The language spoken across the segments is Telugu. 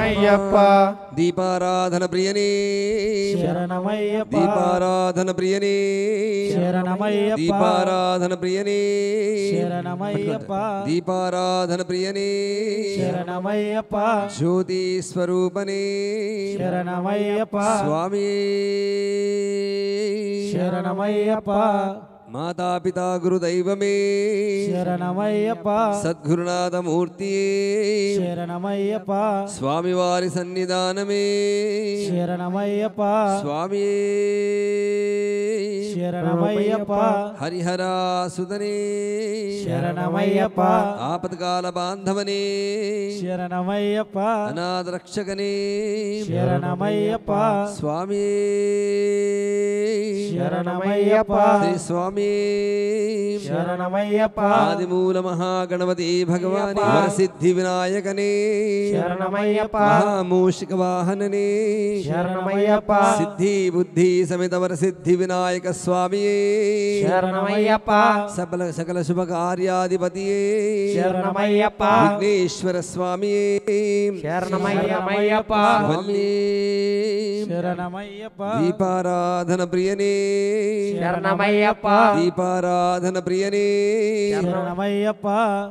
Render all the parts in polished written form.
శరణమయ్యప్ప దీపారాధన ప్రియనే శరణమయ్యప్ప దీపారాధన ప్రియనే శరణమయ్యప్ప దీపారాధన ప్రియనే శరణమయ్యప్ప దీపారాధన ప్రియనే శరణమయ్యప్ప జ్యోతి స్వరూపనే శరణమయ్యప్ప స్వామి శరణమయ్యప్ప మాతాపితా గురుదైవమే శరణమయ్యప్ప సద్గురునాథమూర్తియే శరణమయ్యప్ప స్వామివారి సన్నిధానమే శరణమయ్యప్ప స్వామి శరణమయ్యప్ప హరిహరాసుదనే శరణమయ్యప్ప ఆపత్కాల బాంధవనే శరణమయ్యప్ప అనాథరక్షకనే శరణమయ్యప్ప స్వామి శరణమయ్యప్ప శ్రీ స్వామి శరణమయ్యప్ప ఆదిమూల మహాగణపతి భగవాని వరసిద్ధి వినాయకనే శరణమయ్యప్ప మహామూషిక వాహననే శరణమయ్యప్ప సిద్ధి బుద్ధి సమేత వరసిద్ధి వినాయక స్వామియే శరణమయ్యప్ప సకల శుభ కార్యాధిపతియే శరణమయ్యప్ప విఘ్నేశ్వర స్వామియే శరణమయ్యప్ప స్వామి శరణమయ్యప్ప దీపారాధన ప్రియనే శరణమయ్యప్ప దీపారాధన ప్రియనే శరణమయ్యప్ప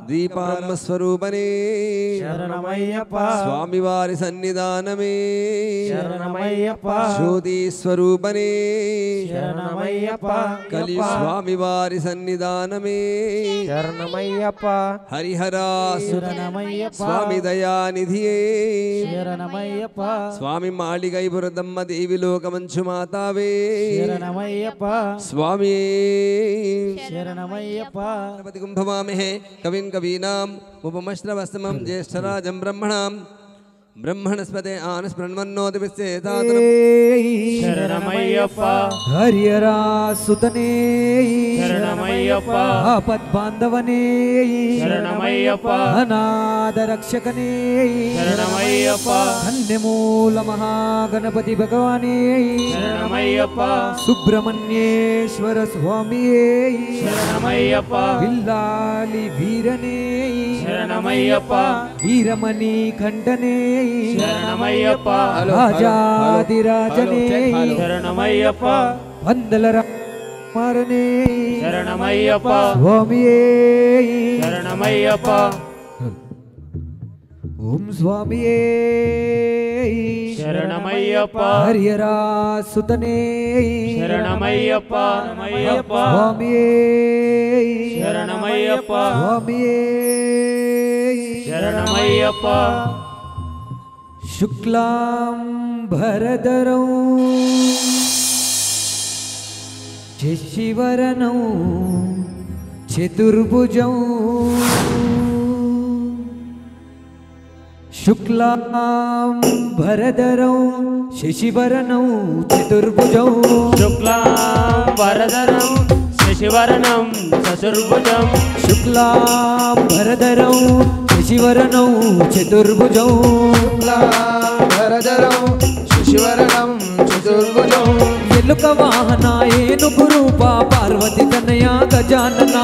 దీపాత్మ స్వరూపనే శరణమయ్యప్ప స్వామివారి సన్నిధానమే శరణమయ్యప్ప జ్యోతి స్వరూపనే శరణమయ్యప్ప కలి స్వామివారి సన్నిధానమే శరణమయ్యప్ప హరిహరా శరణమయ్యప్ప స్వామి దయానిధియే శరణమయ్యప్ప స్వామి మాళిగైపురదమ్మ దేవి లోకమంచు మాతావే శరణమయ్యప్ప స్వామి శరణమయ్యప్ప గణపతి కుంభమామహే కవిం కవీనాం ఉపమశ్రవస్తమం జ్యేష్ఠరాజం బ్రహ్మణాం బ్రహ్మణస్పతే ఆనస్ప్రణమన్నోదిపిస్తేతాతరం శరణమయ్యప్ప హరిహరాసుతనే శరణమయ్యప్ప ఆపద్బాంధవనే శరణమయ్యప్ప అనాథరక్షకనే శరణమయ్యప్ప కన్యమూల మహాగణపతి భగవానే శరణమయ్యప్ప సుబ్రహ్మణ్యేశ్వర స్వామియే శరణమయ్యప్ప విల్లాలి వీరనే శరణమయ్యప్ప వీరమణి కంఠనే శరణమయ్యప్ప రాజాదిరాజనే శరణమయ్యప్ప వందల రామరనే శరణమయ్యప్ప స్వామియే శరణమయ్యప్ప ఓం స్వామియే శరణమయ్యప్ప హరిహరాసుతనే శరణమయ్యప్ప స్వామియే శరణమయ్యప్ప స్వామియే శరణమయ్యప్ప శుక్లాం భరధరం శశివరణం చతుర్భుజం శుక్లాం భరధరం శశివరణం చతుర్భుజం శుక్లాం వరదరం శశివర్ణం చతుర్భుజం శుక్లాం భరధరం శశివరణం చతుర్భుజం శుక్లాంబరధరం శశివర్ణం చతుర్భుజం ఎలుక వాహన ఏనుగు రూప పార్వతి తనయ గజానన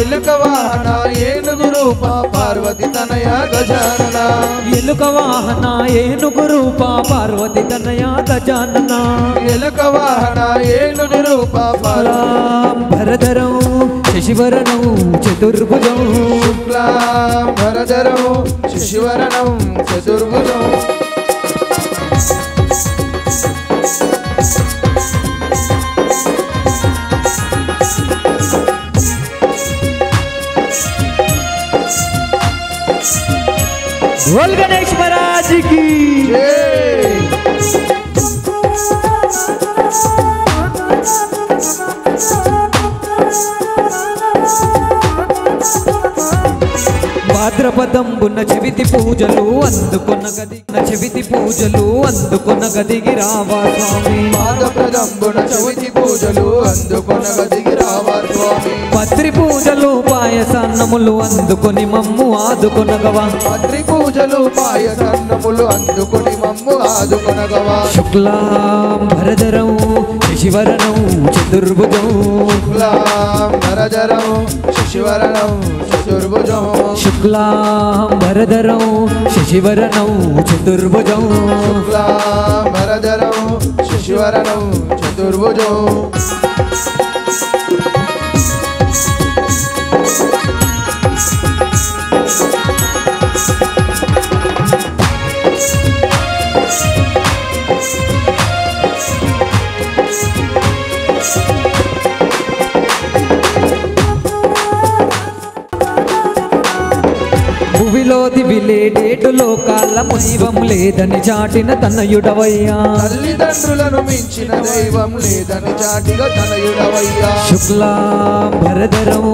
ఎలుక వాహన ఏనుగు రూప పార్వతి తనయ గజానన ఎలుక వాహన ఏనుగు రూప పార్వతి తనయ గజానన ఎలుక వాహన ఏనుగు రూప భరధరం శశివరణం చతుర్భుజం శుక్లాంబరధరం శశివర్ణం చతుర్భుజం बोल गणेश महाराज की భాద్రపదంబున చెవితి పూజలు అందుకున్న గది చెవితి పూజలు అందుకున్న గదికి రావా స్వామి భాద్రపదంబున చెవితి పూజలు అందుకున్న గదికి రావా స్వామి పత్రి పూజలు పాయసాన్నములు అందుకొని మమ్ము ఆదుకొనగవా పత్రి పూజలు పాయసన్నములు అందుకొని మమ్ము ఆదుకొనగవా శుక్లాంబరధరం శశివరణం చతుర్భుజం శుక్లాంబరధరం శశివరణం చతుర్భుజం శుక్లాంబరధరం శశివరణం చతుర్భుజం శుక్లాంబరధరం శశివరణం చతుర్భుజం భువిలో దివిలేడేటు లోకాల దైవం లేదని చాటిన తనయుడవయ్యా తల్లిదండ్రులను మించిన దైవం లేదని చాటిగా తనయుడవయ్యా శుక్లాంబరధరం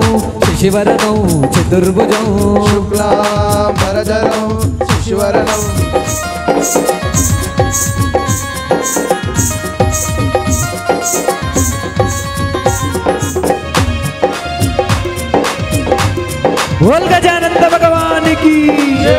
శశివరణం చతుర్భుజం శుక్లాంబరధరం శశివరణం బోల్ గజానంద భగవానికి జై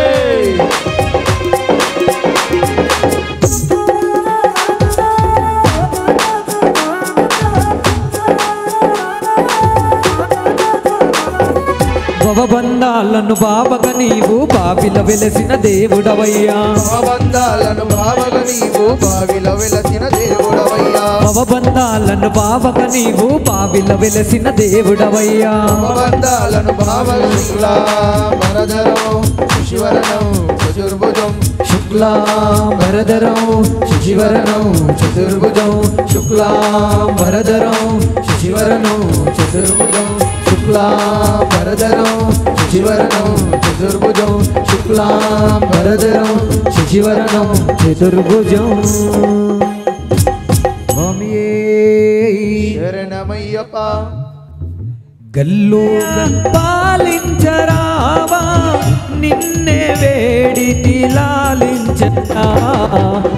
భవబంధాలను బాబగ నీవు బావిల వెలసిన దేవుడవయ్యా భవబంధాలను భావగ నీవు బావిలో వెలసిన దేవుడవయ్యా భవబంధాలను బాబగ నీవు బావిల వెలసిన దేవుడవయ్యా భవబంధాలను భావగ శుక్లాంబరధరం శశివరణం చతుర్భుజం శుక్లాంబరధరం శశివరణం చతుర్భుజం శుక్లాంబరధరం శశివరణం చతుర్భుజం శుక్లాంబరధరం శశివరణం చతుర్భుజం శుక్లాంబరధరం శశివరణం చతుర్భుజం స్వామియే శరణమయ్యప్ప గల్లు పాలించరావా నిన్నే వేడితి లాలించరా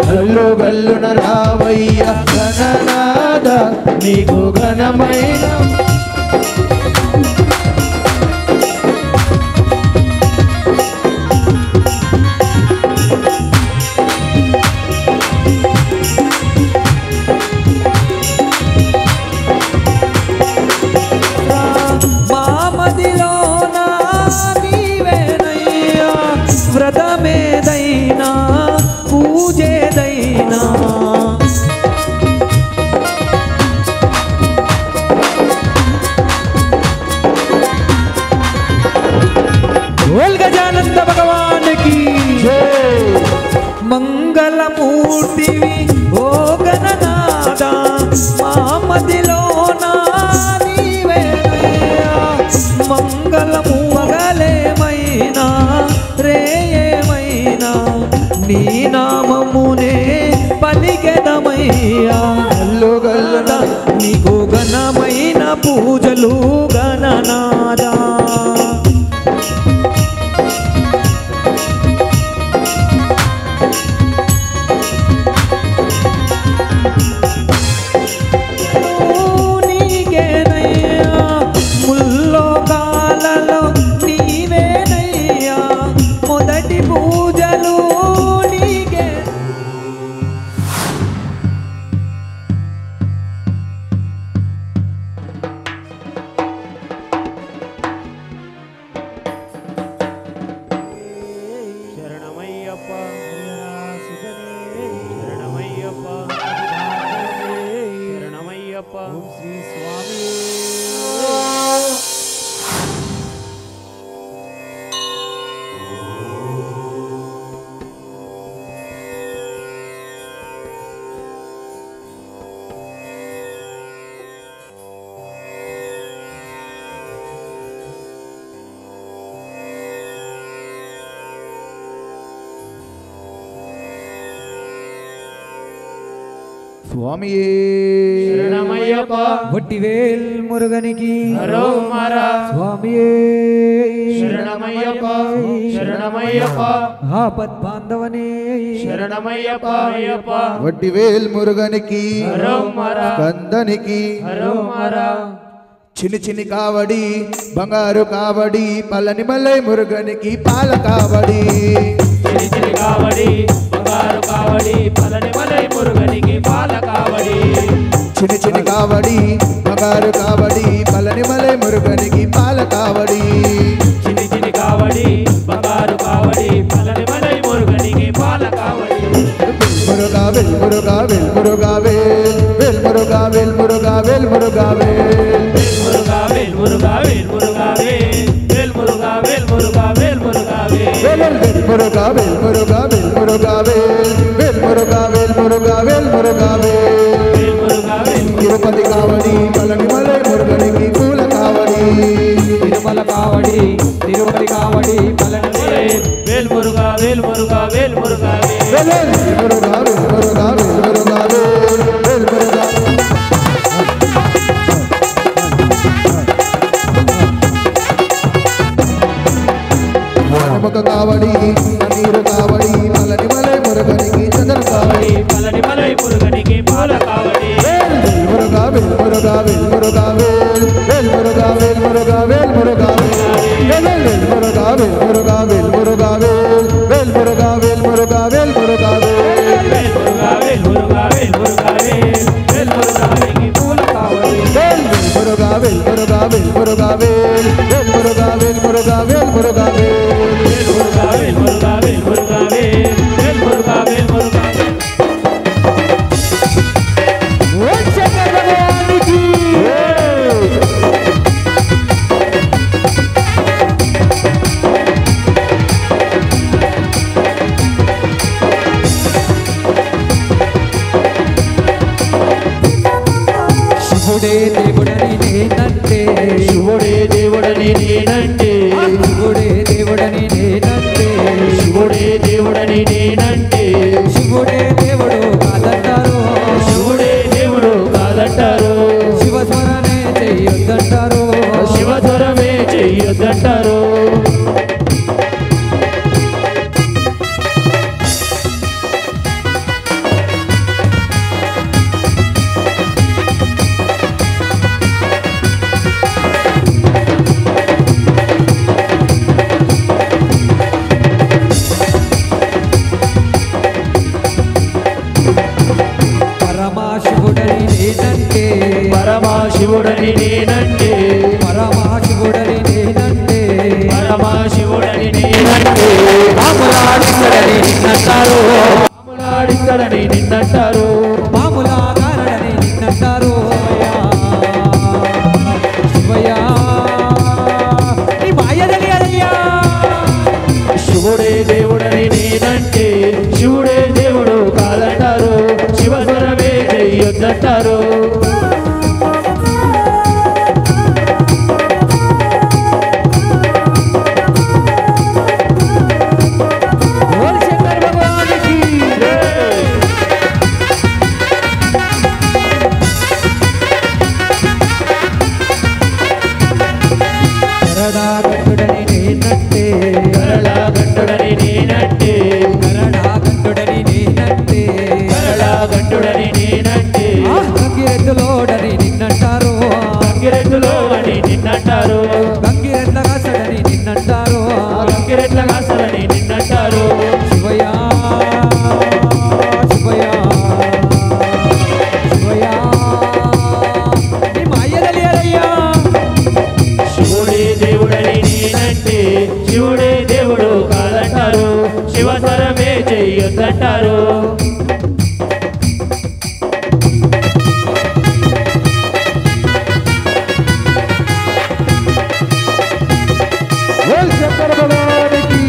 గల్లు గల్లున రావయ్య గణనాద నీకు ఘనమైన మామదిలోనా నీవేనయ్యా వ్రతమేదైనా పూజేదైనా బోల్ గజానంద భగవానికి మంగళమూర్తివి ఓ గణనాథ మామదిలోనా నీవేనయ్యా మంగళము మగలేమైనా రేయేమైనా నీ నామమునే పలికెదమయ్యా గల్లు గల్లున నీకు ఘనమైన పూజలు గణనాదా నీకేనయ్యా ముల్లోకాలలో నీవేనయ్యా మొదటి పూజలు నీకే శరణమయ్యప్ప శరణమయ్యప్ప శరణమయ్యప్ప శ్రీ స్వామి స్వామియే శరణమయ్యప్ప వట్టివేల్ మురుగనికి హరోమరా స్వామియే శరణమయ్యప్ప శరణమయ్యప్ప ఆపద్ బాంధవనే శరణమయ్యప్ప అయ్యప్ప వడ్డివేల్ మురుగనికి హరోమరా కందనికి హరోమరా చిన్ని చిన్ని కావడి బంగారు కావడి పల్లని మల్లై మురుగనికి పాల కావడి చిన్ని చిన్ని కావడి బంగారు కావడి పలని మలై మురుగనికి పాల కావడి చిన్ని చిన్ని కావడి బంగారు కావడి పల్లని మల్లై మురుగనికి పాల కావడి చిన్ని చిన్ని కావడి బంగారు కావడి పలని మలై మురుగనికి పాల కావడి మురుగా వెల్ మురుగా వెల్ మురుగా వెల్ మురుగా వెల్ మురుగా వెల్ మురుగా వెల్ మురుగా వేల్ మురుగా వేల్ మురుగా వేల్ మురుగా వేల్ మురుగా వేల్ మురుగా వేల్ మురుగా వెల్ మురుగా వెల్ మురుగా వెల్ మురుగా వెల్ మురుగా వెల్ తిరుపతి కావడి పలని మలై మురుగనికి పూల కావడి తిరుమల కావడి తిరుపతి కావడి పలని వేల్ మురుగా వేల్ మురుగా వేల్ మురుగా వెల్ మురుగా వెల్ మురుగా వెల్ మురుగా వెల్ మురుగా ముఖ కావడి నీరు కావడి పలని మలై మురుగనికి చంద్ర కావడి పలని మలై మురుగనికి పాల కావడి మురుగా వెల్ మురుగా వెల్ మురుగా వెల్ మురుగా వెల్ మురుగా వెల్ మురుగా వెల్ మురుగా వెల్ మురుగా వెల్ మురుగా వెల్ మురుగా వెల్ మురుగా వెల్ మురుగా వేల్ మురుగా వేల్ మురుగా వేల్ మురుగా వేల్ మురుగానికి పూల కావడి మురుగా వెల్ మురుగా వెల్ మురుగా వెల్ మురుగా వెల్ మురుగా వెల్ మురుగా వేల్ మురుగా వేల్ మురుగా వేల్ మురుగా వేల్ మురుగా వేల్ మురుగా శివుడే దేవుడని నేనంటే శివుడే దేవుడని నేనంటే శివుడే దేవుడని నేనంటే శివుడే దేవుడని నేనంటే శివుడే దేవుడు కాదంటారు శివుడే దేవుడు కాదంటారు శివస్మరణే చెయ్యొద్దంటారు శివధరమే చెయ్యొద్దంటారు పరమాశివుడని నేనంటే పరమాశివుడని నేనంటే పరమాశివుడని నేనంటే పరమాశివుడని నేనంటే మాములాడిస్తాడని నిన్నంటారు రాములాడిస్తాడని నిన్నంటారు మాములాగారడని నిన్నంటారు శివయ్యా నీ మాయ తెలియదయ్యా శివుడే దేవుడని నేనంటే శివుడే దేవుడు కాదంటారు శివస్వరమే చెయ్యొద్దంటారు బోల్ శంకర్ భగవానికి కరడాగట్టుడని నేనంటే కరళాగంటుడని నేనంటే కరడాగట్టుడని నేనంటే కరళాగంటుడని నేనంటే గంగిరెద్దులోడని నిన్నంటారు గంగిరెద్దులో అని నిన్నంటారు గంగిరెద్లగాసడని నిన్నంటారు గంగిరెద్ల కాసలని నిన్నంటారు శివయ్యా శివయ్యా శివయ్యా నీ మాయ తెలియదయ్యా శివుడే దేవుడని నేనంటే శివుడే దేవుడు కాదంటారు శివస్వరమే చెయ్యొద్దంటారు శంకర భగవానికి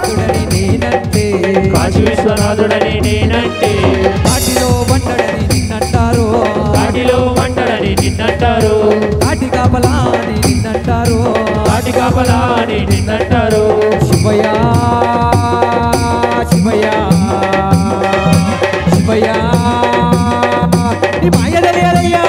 తుడని నేనంటే కాశీ విశ్వనాథుడని నేనంటే వాటిలో వంటడని నిన్నంటారు కాటిలో మంటడని నిన్నంటారు కాటి కాపలా అని నిన్నంటారు కాటి కాపలా అని నిన్నంటారు శివయ్యా శివయ్యా శివయ్యా నీ మాయ తెలియదయ్యా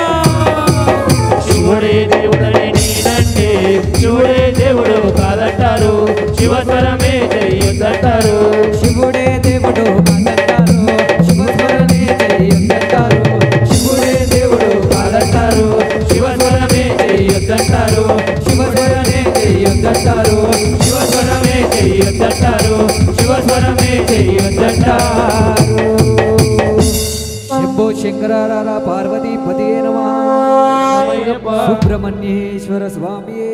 శివుడే దేవుడని నేనంటే శివుడే దేవుడు కాదంటారు శివస్వరమే చెయ్యొద్దంటారు శివుడే దేవుడు అంటారు. శంభో శంకరార పార్వతీ పదే నమః. సుబ్రహ్మణ్యేశ్వర స్వామి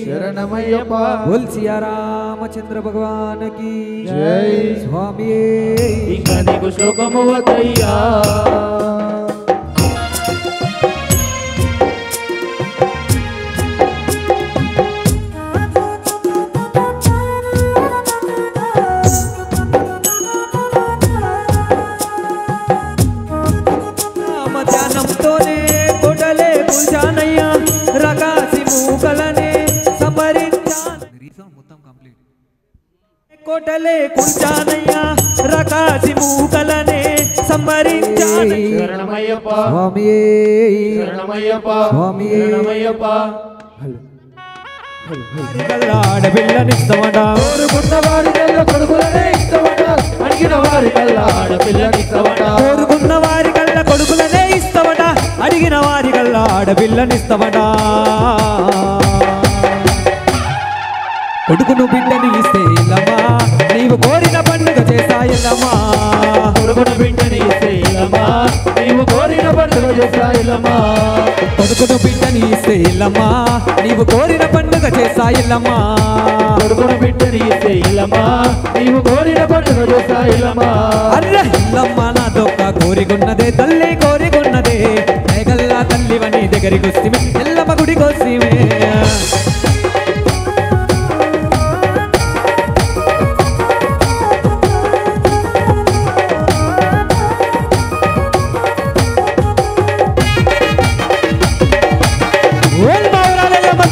శరణమయ్యప్ప. బోల్ సియా రామచంద్ర భగవాన్ కి జై. స్వామి. ఇంకా నీకు శ్లోకము వద్దయ్యా. ధ్యానంతోనే కొడలే కూర్చానయ్యా రకాసి మూకలనే సమరించాను. కోటలే కూర్చానయ్యా రకాసి మూకలనే సంబరించాను. శరణమయ్యప్ప స్వామి శరణమయ్యప్ప స్వామి. శరణమయ్యప్ప. ఆడపిల్లనిస్తామట కోరుకున్న వారి కళ్ళ కొడుకులనే ఇష్టమట. అడిగిన వారి కళ్ళ ఆడపిల్లనిస్తామట. కోరుకున్న వారి కళ్ళ కొడుకులనే ఇస్తామట. అడిగిన వారి కళ్ళ ఆడపిల్లనిస్తామట. కొడుకును బిడ్డని ఇస్తే ఇల్లమ్మా నీవు కోరిన పండుగ చేసా ఇల్లమ్మా. కొడుకును బిడ్డని ఇస్తే ఇల్లమ్మా నీవు కోరిన పండుగ చేసా ఇల్లమ్మా. కొడుకును బిడ్డని ఇస్తే ఇల్లమ్మా నీవు కోరిన పండుగ చేసా ఇల్లమ్మా. కొడుకును బిడ్డని ఇస్తే ఇల్లమ్మా నీవు కోరిన పండుగ చేసా ఇల్లమ్మా. అర్ర ఇల్లమ్మ నాదొక్క కోరికున్నదే తల్లి కోరికున్నదే. మేఘల్లా తల్లివని దగ్గరికి వస్తే ఎల్లమ్మ గుడికి వస్తేమే.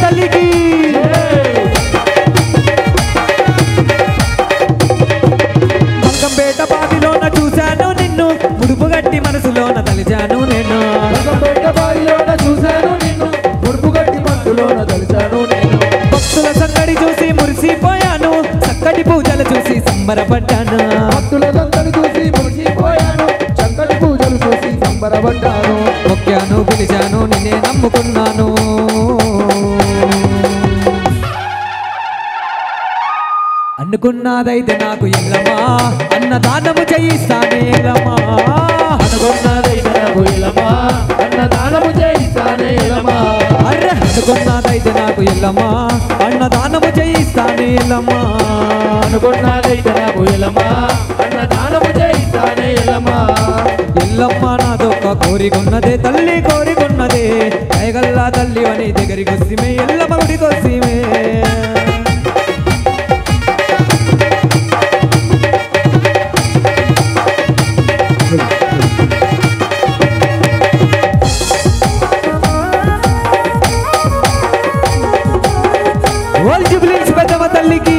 తల్లికి మంగంపేట బావిలోన చూశాను నిన్ను ముడుపు గట్టి మనసులోన తలిచాను నేను. రంగంపేట బావిలోన చూశాను నిన్ను ముడుపు గట్టి మనసులోన తలిచాను నేను. భక్తుల సంగడి చూసి మురిసిపోయాను చక్కటి పూజలు చూసి సంబరపడ్డాను. భక్తుల సందడి చూసి మురిసిపోయాను చక్కటి పూజలు చూసి సంబరపడ్డాను. మొక్కాను పిలిచాను నిన్నే నమ్ముకున్నాను. అనుకున్నదైతే నాకు ఎల్లమ్మా అన్నదానము చేయిస్తానే ఎల్లమ్మా. అనుకున్నదైతే నాకు ఇల్లమ్మా అన్నదానము చేయిస్తానే ఇల్లమ్మా. అర్రె అనుకున్నదైతే నాకు ఎల్లమ్మా అన్నదానము చేయిస్తానే ఎల్లమ్మా. అనుకున్నదైతే నాకు ఇల్లమ్మా అన్నదానము చేయిస్తానే ఇల్లమ్మా. ఎల్లమ్మ నాదొక్క కోరికున్నదే తల్లి కోరికున్నదే. దయగల్లా తల్లి అని దగ్గరికి వస్తేమే ఎల్లమ్మ గుడికి వస్తేమే. పెద్దమ్మ తల్లికి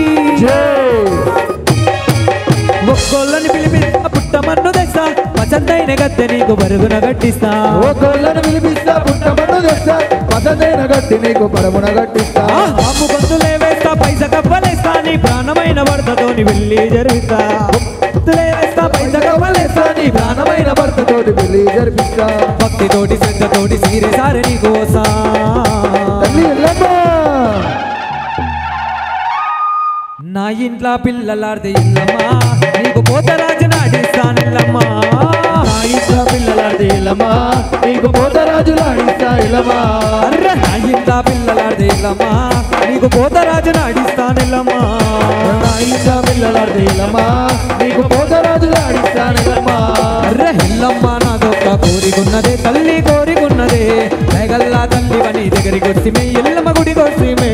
ఒక్కోళ్ళని పిలిపిస్తా పుట్టమన్ను తెస్తా పసందైన గద్దె నీకు బరుగున గట్టిస్తా. ఓ గొల్లను పిలిపిస్తా పుట్టమన్ను తెస్తా పసందైన గట్టి నీకు పరమున గట్టిస్తా. అమ్ము గొంతులే వేస్తా పైస కప్పలేస్తా నీ ప్రాణమైన భర్తతోని వెళ్ళి జరుగుతా. గొంతులే వేస్తా పైస కప్పలేస్తా నీ ప్రాణమైన భర్తతోటి పెళ్లి జరిపిస్తా. భక్తితోటి శ్రద్ధతోటి సీరే సారే నీకు వస్తా. తల్లి ఎల్లమ్మ నా ఇంట్లో పిల్లలాడితే ఇల్లమ్మా నీకు పోతరాజు నాటిస్తానిల్లమ్మా. నా ఇంట్లో పిల్లలాడితే ఇల్లమ్మా నీకు పోతరాజులు ఆడిస్తా ఇల్లమ్మా. అర్రె నా ఇంట్లో పిల్లలాడితే ఇల్లమ్మా నీకు పోతరాజు నాటిస్తానిల్లమ్మా. నా ఇంట్లో పిల్లలాడితే ఇల్లమ్మా నీకు పోతరాజులు ఆడిస్తా ఇల్లమ్మా. అర్రె ఇల్లమ్మ నాదొక్క కోరికున్నదే తల్లి కోరికున్నదే. దయగల్లా తల్లి వని దగ్గరికి వస్తేమే ఎల్లమ్మ గుడికి వస్తేమే.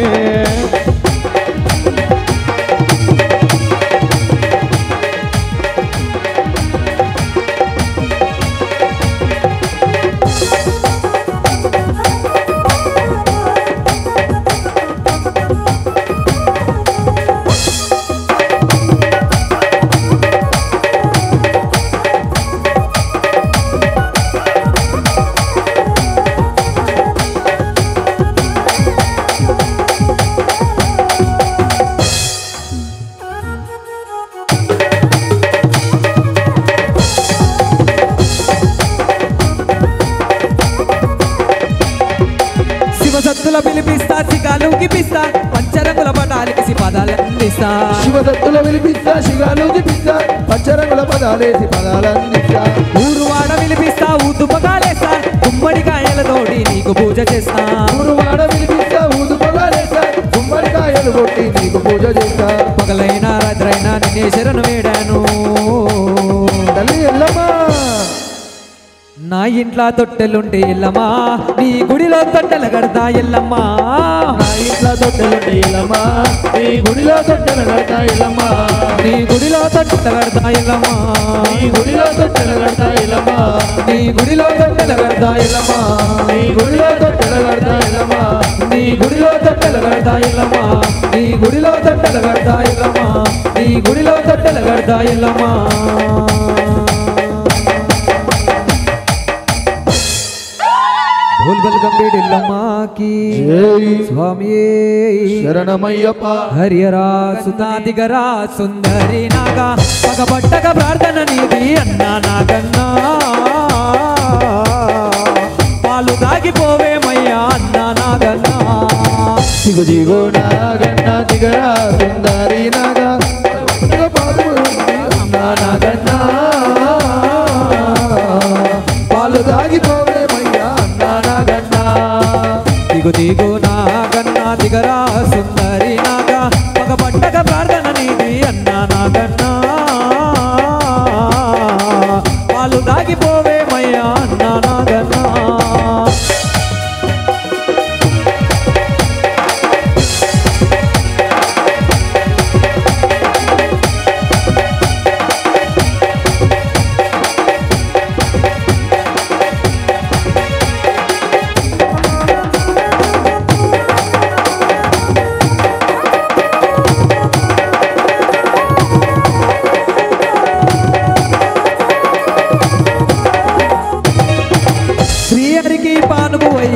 శివసత్తుల పిలిపిస్తా శిఖాలు గిపిస్తా పంచరంగుల పటాలికి పాదాలు అందిస్తా. వినిపిస్తా శివదత్తుల విలిపిస్తా శిగాలు దిపిస్తా పచ్చరంగుల పదాలేసి పదాలందిస్తా ఊరువాడ వినిపిస్తా ఊదుపగాలేస్తా గుమ్మడికాయలతోటి నీకు పూజ చేస్తా ఊరువాడ విలిపిస్తా ఊదు పదాలేస్తా గుమ్మడికాయలు కొట్టి నీకు పూజ చేస్తా పగలైనా రాత్రైనా నిన్నే శరణు వేడాను తల్లి ఎల్లమ్మా నా ఇంట్లో తొట్టెలుంటే ఎల్లమ్మా నీ గుడిలో తొట్టెలు కడతా ఎల్లమ్మా నా ఇంట్లో తొట్టెలుంటే ఎల్లమ్మా నీ గుడిలో తొట్టెలు కడతా ఎల్లమ్మా నీ గుడిలో తొట్టెలు కడతా ఎల్లమ్మా నీ గుడిలో తొట్టెలు కడతా ఎల్లమ్మా నీ గుడిలో తొట్టెలు కడతా ఎల్లమ్మా నీ గుడిలో తొట్టెలు కడతా ఎల్లమ్మా నీ గుడిలో తొట్టెలు కడతా ఎల్లమ్మా నీ గుడిలో తొట్టెలు కడతా ఎల్లమ్మా నీ గుడిలో తొట్టెలు కడతా ఎల్లమ్మా बोल बल गंभीर इल्लम्मा की జై स्वामी శరణమయ్యప్ప हरिहरा सुता दिगरा सुंदरी नागा पगपट्टक प्रार्थन नीदी अन्ना नागन्ना पालु दागिपोवे मय्या अन्ना नागन्ना దిగు దిగు నాగన్న దిగరా సుందరి నాగా నాగన్న పాలు దాగిపోవే మయ్యా నాగన్న दिगु दिगु नागन्ना दिगरा सुंदरी नागा पगपट्टक प्रार्थन नीदी अन्ना नागन्ना पालु दागिपोवे मय्या अन्ना नागन्ना శ్రీహరికి పానుగువై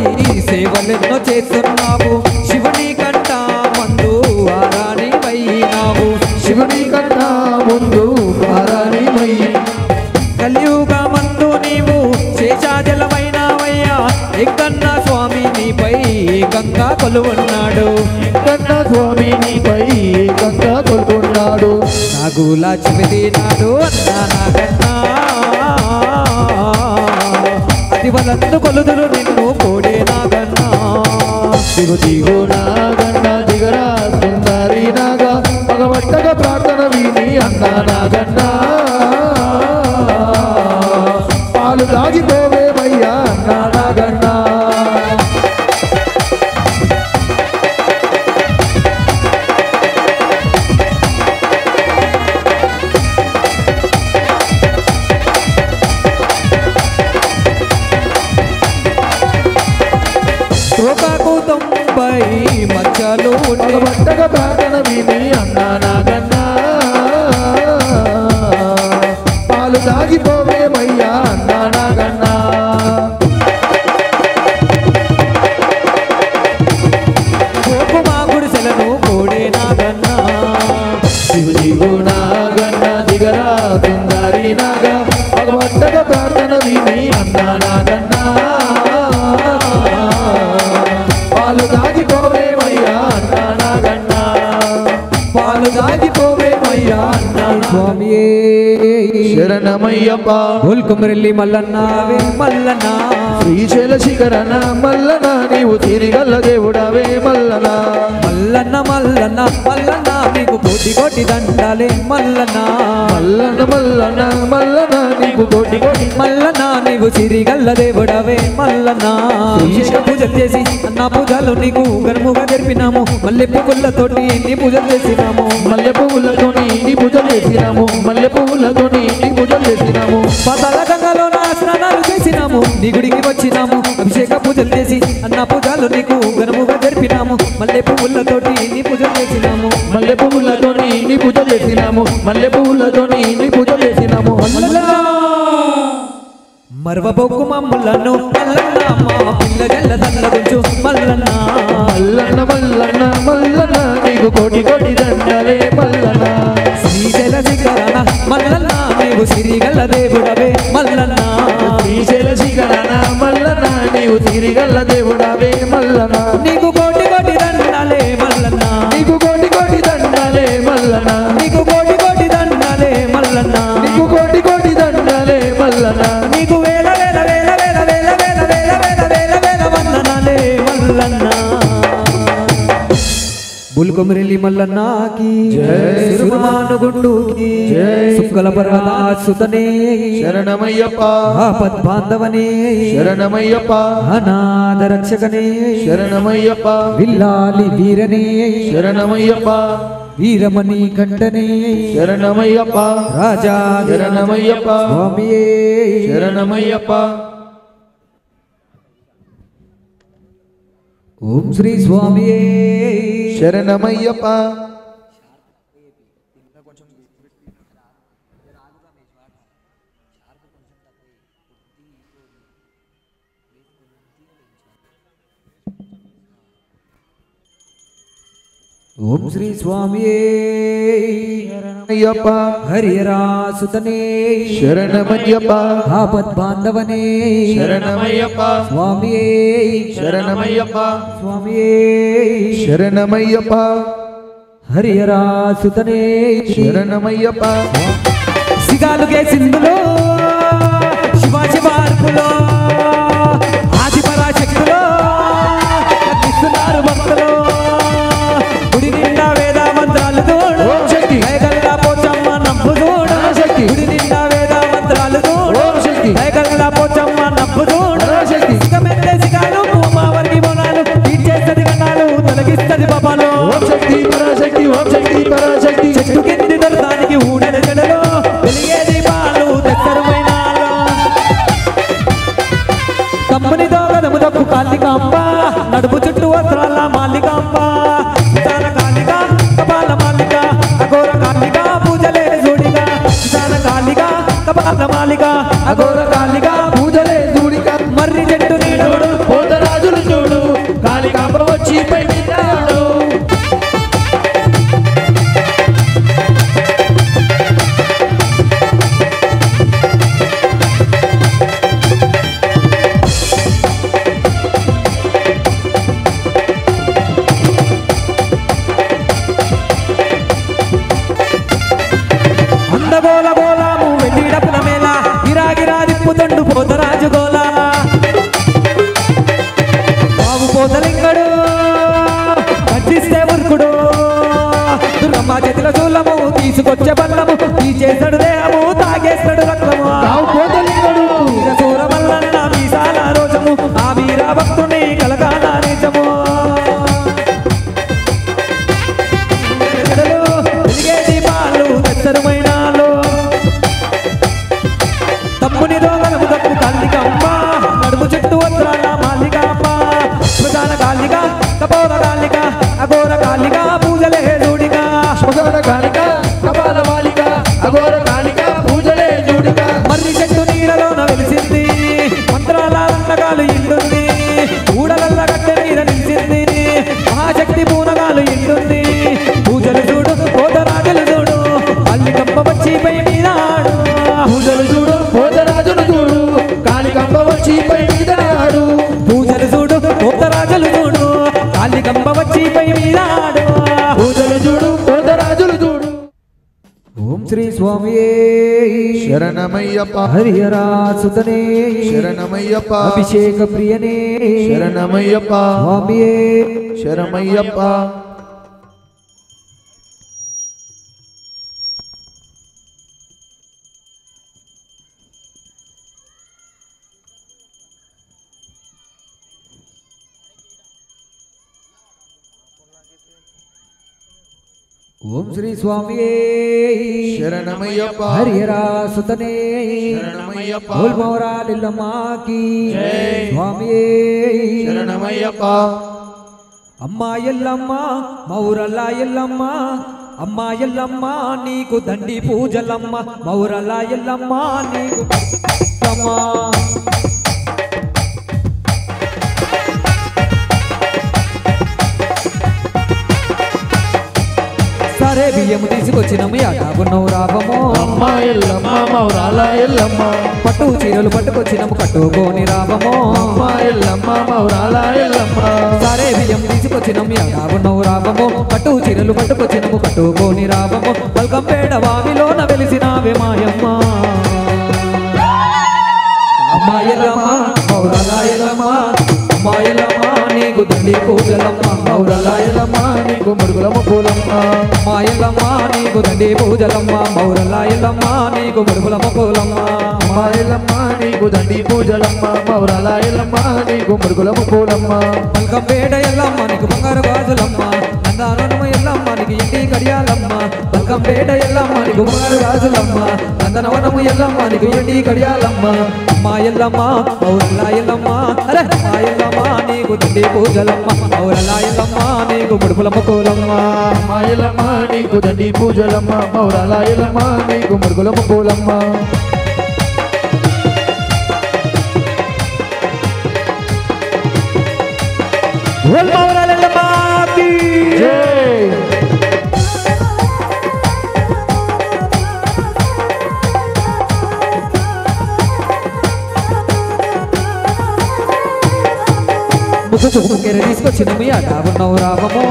సేవలెన్నో చేస్తున్నావు శివుని కంట మందు ఆరాని వైనావు శివుని కన్నా ముందు పారాని మయ్యి కలియుగ మందు నీవు శేషాజలమైనవయ్యా ఎక్కన్న స్వామి నీపై గంగా కొలువున్నాడు కన్న స్వామి నీపై గంగా కొలుకున్నాడు నాగుల చెవిది నాడు అన్నా నాగన్నా అది వలందు కొలుదురు నిన్ను కోడే నాగన్నా దిగు దిగు నాగన్న దిగరా సుందరి నాగా పగబట్టగా ప్రార్థన విని అన్నా నాగన్న పాలు దాగిపోవే మయ్యా అన్నా నాగన్న తోకాకు 90 మచ్చలు ఉండే పగబట్టగా ప్రార్థన విని అన్నా నాగన్న పాలు దాగిపోవే మయ్యా అన్నా నాగన్న కోపు మా గుడిసెలను కోడే నాగన్నా దిగు దిగు నాగన్న దిగరా సుందరి నాగా పగబట్టగా ప్రార్థన విని అన్నా నాగన్న పాలు దాగిపోవే మయ్యా అన్నా నాగన్న పాలు దాగిపోవే మయ్యా అన్నా స్వామి శరణమయ్యప్ప బోల్ కుమరెల్లి మల్లన్నావే మల్లన్నా శ్రీశైల శిఖరన మల్లన నీవు తిరిగల్ల దేవుడవే మల్లన మల్లన్న మల్లన్న మల్లన్న నీకు కోటి కోటి దండాలే మల్లన్న మల్లన మల్లన మల్లన నీకు కోటి కోటి మల్లన్న నీవు సిరిగల్ల దేవుడవే మల్లన్న విశేష పూజలు చేసి అన్న పూజలు నీకు గర్ముగా జరిపినాము మల్లె పువ్వులతోటి నీ పూజలు చేసినాము మల్లె పువ్వులతోని నీ పూజలు చేసినాము మల్లె పువ్వులతోని నీ పూజలు చేసినాము పాతాల గంగలో నా స్నానాలు చేసినాము నీ గుడికి వచ్చినాము అభిషేక పూజలు చేసి అన్న పూజలు నీకు గర్ముగా జరిపినాము మల్లె పువ్వులతోటి నీ పూజలు చేసినాము మల్లె పువ్వులతోని నీ పూజలు చేసినాము మల్లె పువ్వులతోని నీ పూజలు చేసినాము మరవ బొగ్గు మమ్ములను మల్లన్న మా పిల్ల జల్ల తల్లగుంచు మల్లన్న మల్లన్న మల్లన్న మల్లన్న నీకు కోటి కోటి దండలే మల్లన్న శ్రీశైల శిఖరన మల్లన్న నీవు సిరిగల్ల దేవుడవే మల్లన్న శ్రీశైల శిఖరన మల్లన్న నీవు తిరిగల్ల దేవుడవే మల్లన్న నీకు కోటి కోటి దండాలే మల్లన్న నీకు కోటి కోటి దండలే మల్లన్న బుల్కొమిరెల్లి మల్లన్నాకి జై. సిరుమానుగుండుకి జై. సుక్కల పర్వతాసుతనే శరణమయ్యప్ప ఆపద్బాంధవనే శరణమయ్యప్ప అనాథ రక్షకనే శరణమయ్యప్ప విల్లాలి వీరనే శరణమయ్యప్ప వీరమణి కంఠనే శరణమయ్యప్ప రాజా శరణమయ్యప్ప స్వామియే శరణమయ్యప్ప ఓం శ్రీ స్వామియే శరణమయ్యప్ప ఓం శ్రీ స్వామియే అయ్యప్ప హరిహరాసుతనే శరణమయ్యప్ప ఆపద్బాంధవనే శరణమయ్యప్ప స్వామియే శరణమయ్యప్ప స్వామియే శరణమయ్యప్ప హరిహరాసుతనే శరణమయ్యప్ప సిగాలుగే సింధులో శివార్పులో ఆదిపరాశక్తులో కనిపిస్తున్నారు భక్తులు గుడి నిండా వేద మంత్రాలు తోడు ఓం శక్తి. దయగల్లా పోచమ్మ నవ్వు తోడు ఓం శక్తి. గుడి నిండా వేద మంత్రాలు తోడు ఓం శక్తి. దయగల్లా పోచమ్మ నవ్వు తోడు ఓం శక్తి. సిగమెత్తే సిగాలు పూమావరికి బోనాలు తీర్చేస్తది గండాలు తొలగిస్తది పాపాలు ఓం శక్తి పరాశక్తి ఓం శక్తి పరాశక్తి చెట్టు కింది దొరదానికి ఊడెల జడలో వెలిగే దీపాలు తెచ్చరుమైనాలో తమ్ముని దోగదము దక్కు కాళికాంబ నడుపు చుట్టూ వస్త్రాల మాలికాంబ విధాన కాళిక కపాల మాలిక అఘోర కాళిక పూజలే జోడిగా విధాన కాళిక కపాల మాలిక అఘోర కాళిక పూజలే దూడిక మర్రి చెట్టు నీడోడు పోతరాజులు చూడు కాళికాంబ వచ్చి పెట్టినాడు అందగోల గోలాము వెండిడపుల మేళ గిరాగిరా దిప్పుతండు పోతరాజు గోలా బాబు పోతలింగడు కట్టిస్తే ఉరుకుడు దుర్గమ్మ చేతిలో చూలము తీసుకొచ్చే బల్లము తీసేస్తాడు దేహము తాగేస్తాడు రక్తము తావు పోతలింగడు వీరసూర మల్లన్న మీసాల రోజము ఆ వీర భక్తుని కలగాన నిజము వెలిగే దీపాలు తెచ్చరుమైనాలు తమ్ముని దోగలము దక్కు కాళికాంబ నడుము చెట్టు వస్త్రాల మాలికాంబ ప్రధాన కాళిక కపోర కాళిక అఘోర కాళిక పూజలే జోడిగా శ్మశాన కాళిక కపాల మాలిక అఘోర కాళిక పూజలే జూడిక మర్రి చెట్టు నీడలోన వెలిసింది మంత్రాల రంగగాలు ఇల్లుంది ఊడలల్ల గట్టె మీద నిలిచింది మహాశక్తి పూనగాలు ఇల్లుంది పూజలు చూడు పోతరాజులు చూడు అల్లికంప వచ్చి పై మీదాడు పూజలు చూడు పోతరాజులు చూడు కాళికాంబ వచ్చి పై మీదనాడు పూజలు చూడు పోతరాజులు చూడు కాళికంప వచ్చి పై మీదాడు పూజలు చూడు పోతరాజులు చూడు ఓం శ్రీ స్వామియే శరణమయ్యప్ప హరిహరాసుతనే శరణమయ్యప్ప అభిషేక ప్రియనే శరణమయ్యప్ప స్వామియే శరణమయ్యప్ప ఓం శ్రీ స్వామియే శరణమయ్యప్ప హరిహరాసుతనే శరణమయ్యప్ప ఓల్మోరాలిల్లమాకి స్వామియే శరణమయ్యప్ప అమ్మా ఎల్లమ్మ మౌరల్లా ఎల్లమ్మ అమ్మా ఎల్లమ్మ నీకు దండి పూజలమ్మ మౌరల్లా ఎల్లమ్మ నీకు అమ్మా సరే బియ్యము తీసుకొచ్చినము యాటాగున్నవు రావము అమ్మ ఎల్లమ్మ మౌరాల ఎల్లమ్మ పట్టు చీరలు పట్టుకొచ్చినము కట్టుకోని రావము అమ్మ ఎల్లమ్మ మౌరాల ఎల్లమ్మ సరే బియ్యం తీసుకొచ్చినము యాటాగున్నవు రావము పట్టు చీరలు పట్టుకొచ్చినము కట్టుకోని రావము పల్కంపేడ వావిలోన వెలిసినావే మాయమ్మ అమ్మ ఎల్లమ్మ మౌరాల ఎల్లమ్మ అమ్మ ఎల్లమ్మ నీకు నీకు దండి పూజలమ్మ మౌరల ఎల్లమ్మ నీకు ముడుగులమ్మ పూలమ్మ అమ్మ ఎల్లమ్మ నీకు దండి పూజలమ్మ మౌరల ఎల్లమ్మ నీకు ముడుపులమ్మ పూలమ్మ అమ్మ ఎల్లమ్మ నీకు దండి పూజలమ్మ మౌరల ఎల్లమ్మ నీకు ముడుగులమ్మ పూలమ్మ బల్కంపేట ఎల్లమ్మ నీకు బంగారు గాజులమ్మ నందనవనము ఎల్లమ్మ నీకు ఇంటి కడియాలమ్మ బల్కంపేట ఎల్లమ్మ నీకు బంగారు గాజులమ్మ నందనవనము ఎల్లమ్మ నీకు ఇంటి కడియాలమ్మ అమ్మ ఎల్లమ్మ మౌరల ఎల్లమ్మ అరే అమ్మ ఎల్లమ్మ నీకు దండి పూజలమ్మ మౌరల ఎల్లమ్మ నీకు ముడుపులమ్మ పూలమ్మ అమ్మ ఎల్లమ్మ నీకు దండి పూజలమ్మ మౌరల ఎల్లమ్మ నీకు ముడుగులమ్మ పూలమ్మ మౌరల ఎల్లమ్మకి జై ముక్కుకెర తీసుకొచ్చినము అట ఉన్నావు రావము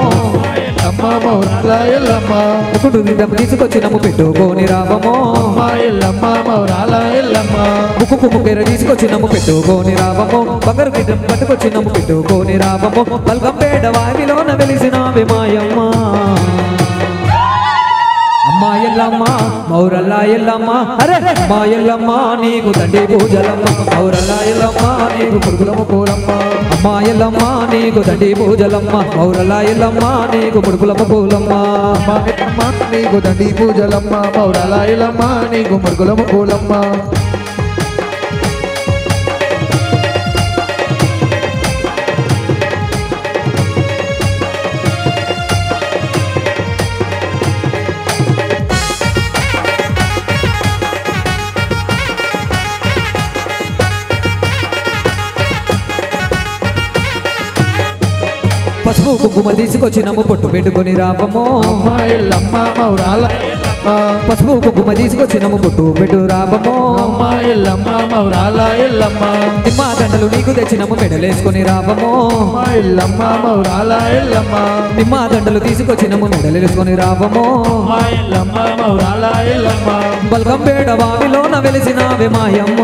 అమ్మ మౌరల ఎల్లమ్మ ముక్కుడు తీసుకొచ్చినము పెట్టుకోని రావము అమ్మ ఎల్లమ్మ మౌరల ఎల్లమ్మ ముక్కుకెర తీసుకొచ్చినము పెట్టుకోని రావము బంగారు గిడ్డం పట్టుకొచ్చినము పెట్టుకోని రావము బల్కంపేట వారిలోన వెలిసినావే మాయమ్మ అమ్మ ఎల్లమ్మ మౌరల ఎల్లమ్మ అరే మా ఎల్లమ్మ నీకు దండి పూజలమ్మ మౌరల ఎల్లమ్మ నీకు ముడుగులమ్మ పూలమ్మ అమ్మ ఎల్లమ్మ నీకు దండి పూజలమ్మ మౌరల ఎల్లమ్మ నీకు ముడుపులమ్మ పూలమ్మ అమ్మ ఎల్లమ్మ నీకు దండి పూజలమ్మ మౌరల ఎల్లమ్మ నీకు ముడుగులమ్మ పూలమ్మ పసుపు కుంకుమ తీసుకొచ్చినము పొట్టు పెట్టుకొని రావము అమ్మ ఎల్లమ్మ మౌరల ఎల్లమ్మ పసుపు కుంకుమ తీసుకొచ్చినము పొట్టు పెట్టు రావము అమ్మ ఎల్లమ్మ మౌరల ఎల్లమ్మ నిమ్మ దండలు నీకు తెచ్చినము మెడలేసుకొని రావము అమ్మ ఎల్లమ్మ మౌరల ఎల్లమ్మ నిమ్మ దండలు తీసుకొచ్చినము మెడలేసుకొని రావము అమ్మ ఎల్లమ్మ మౌరల ఎల్లమ్మ బల్కంపేట వావిలోన వెలిసినావే మాయమ్మ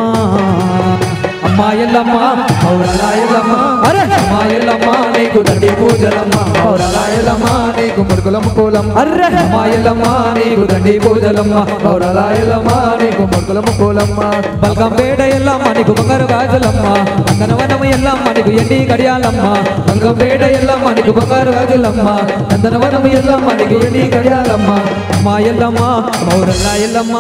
అమ్మ ఎల్లమ్మ మౌరల ఎల్లమ్మ అరే అమ్మ ఎల్లమ్మ నీకు దండి పూజలమ్మ మౌరల ఎల్లమ్మ నీకు ముడుగులమ్మ పూలమ్మ అర్రే అమ్మ ఎల్లమ్మ నీకు దండి పూజలమ్మ మౌరల ఎల్లమ్మ నీకు ముడుగులమ్మ పూలమ్మ బల్కంపేట ఎల్లమ్మ నీకు బంగారు గాజులమ్మ నందనవనము ఎల్లమ్మ నీకు ఎండి కడియాలమ్మ బల్కంపేట ఎల్లమ్మ నీకు బంగారు గాజులమ్మ నందనవనము ఎల్లమ్మ నీకు ఎండి కడియాలమ్మ అమ్మ ఎల్లమ్మ మౌరల ఎల్లమ్మ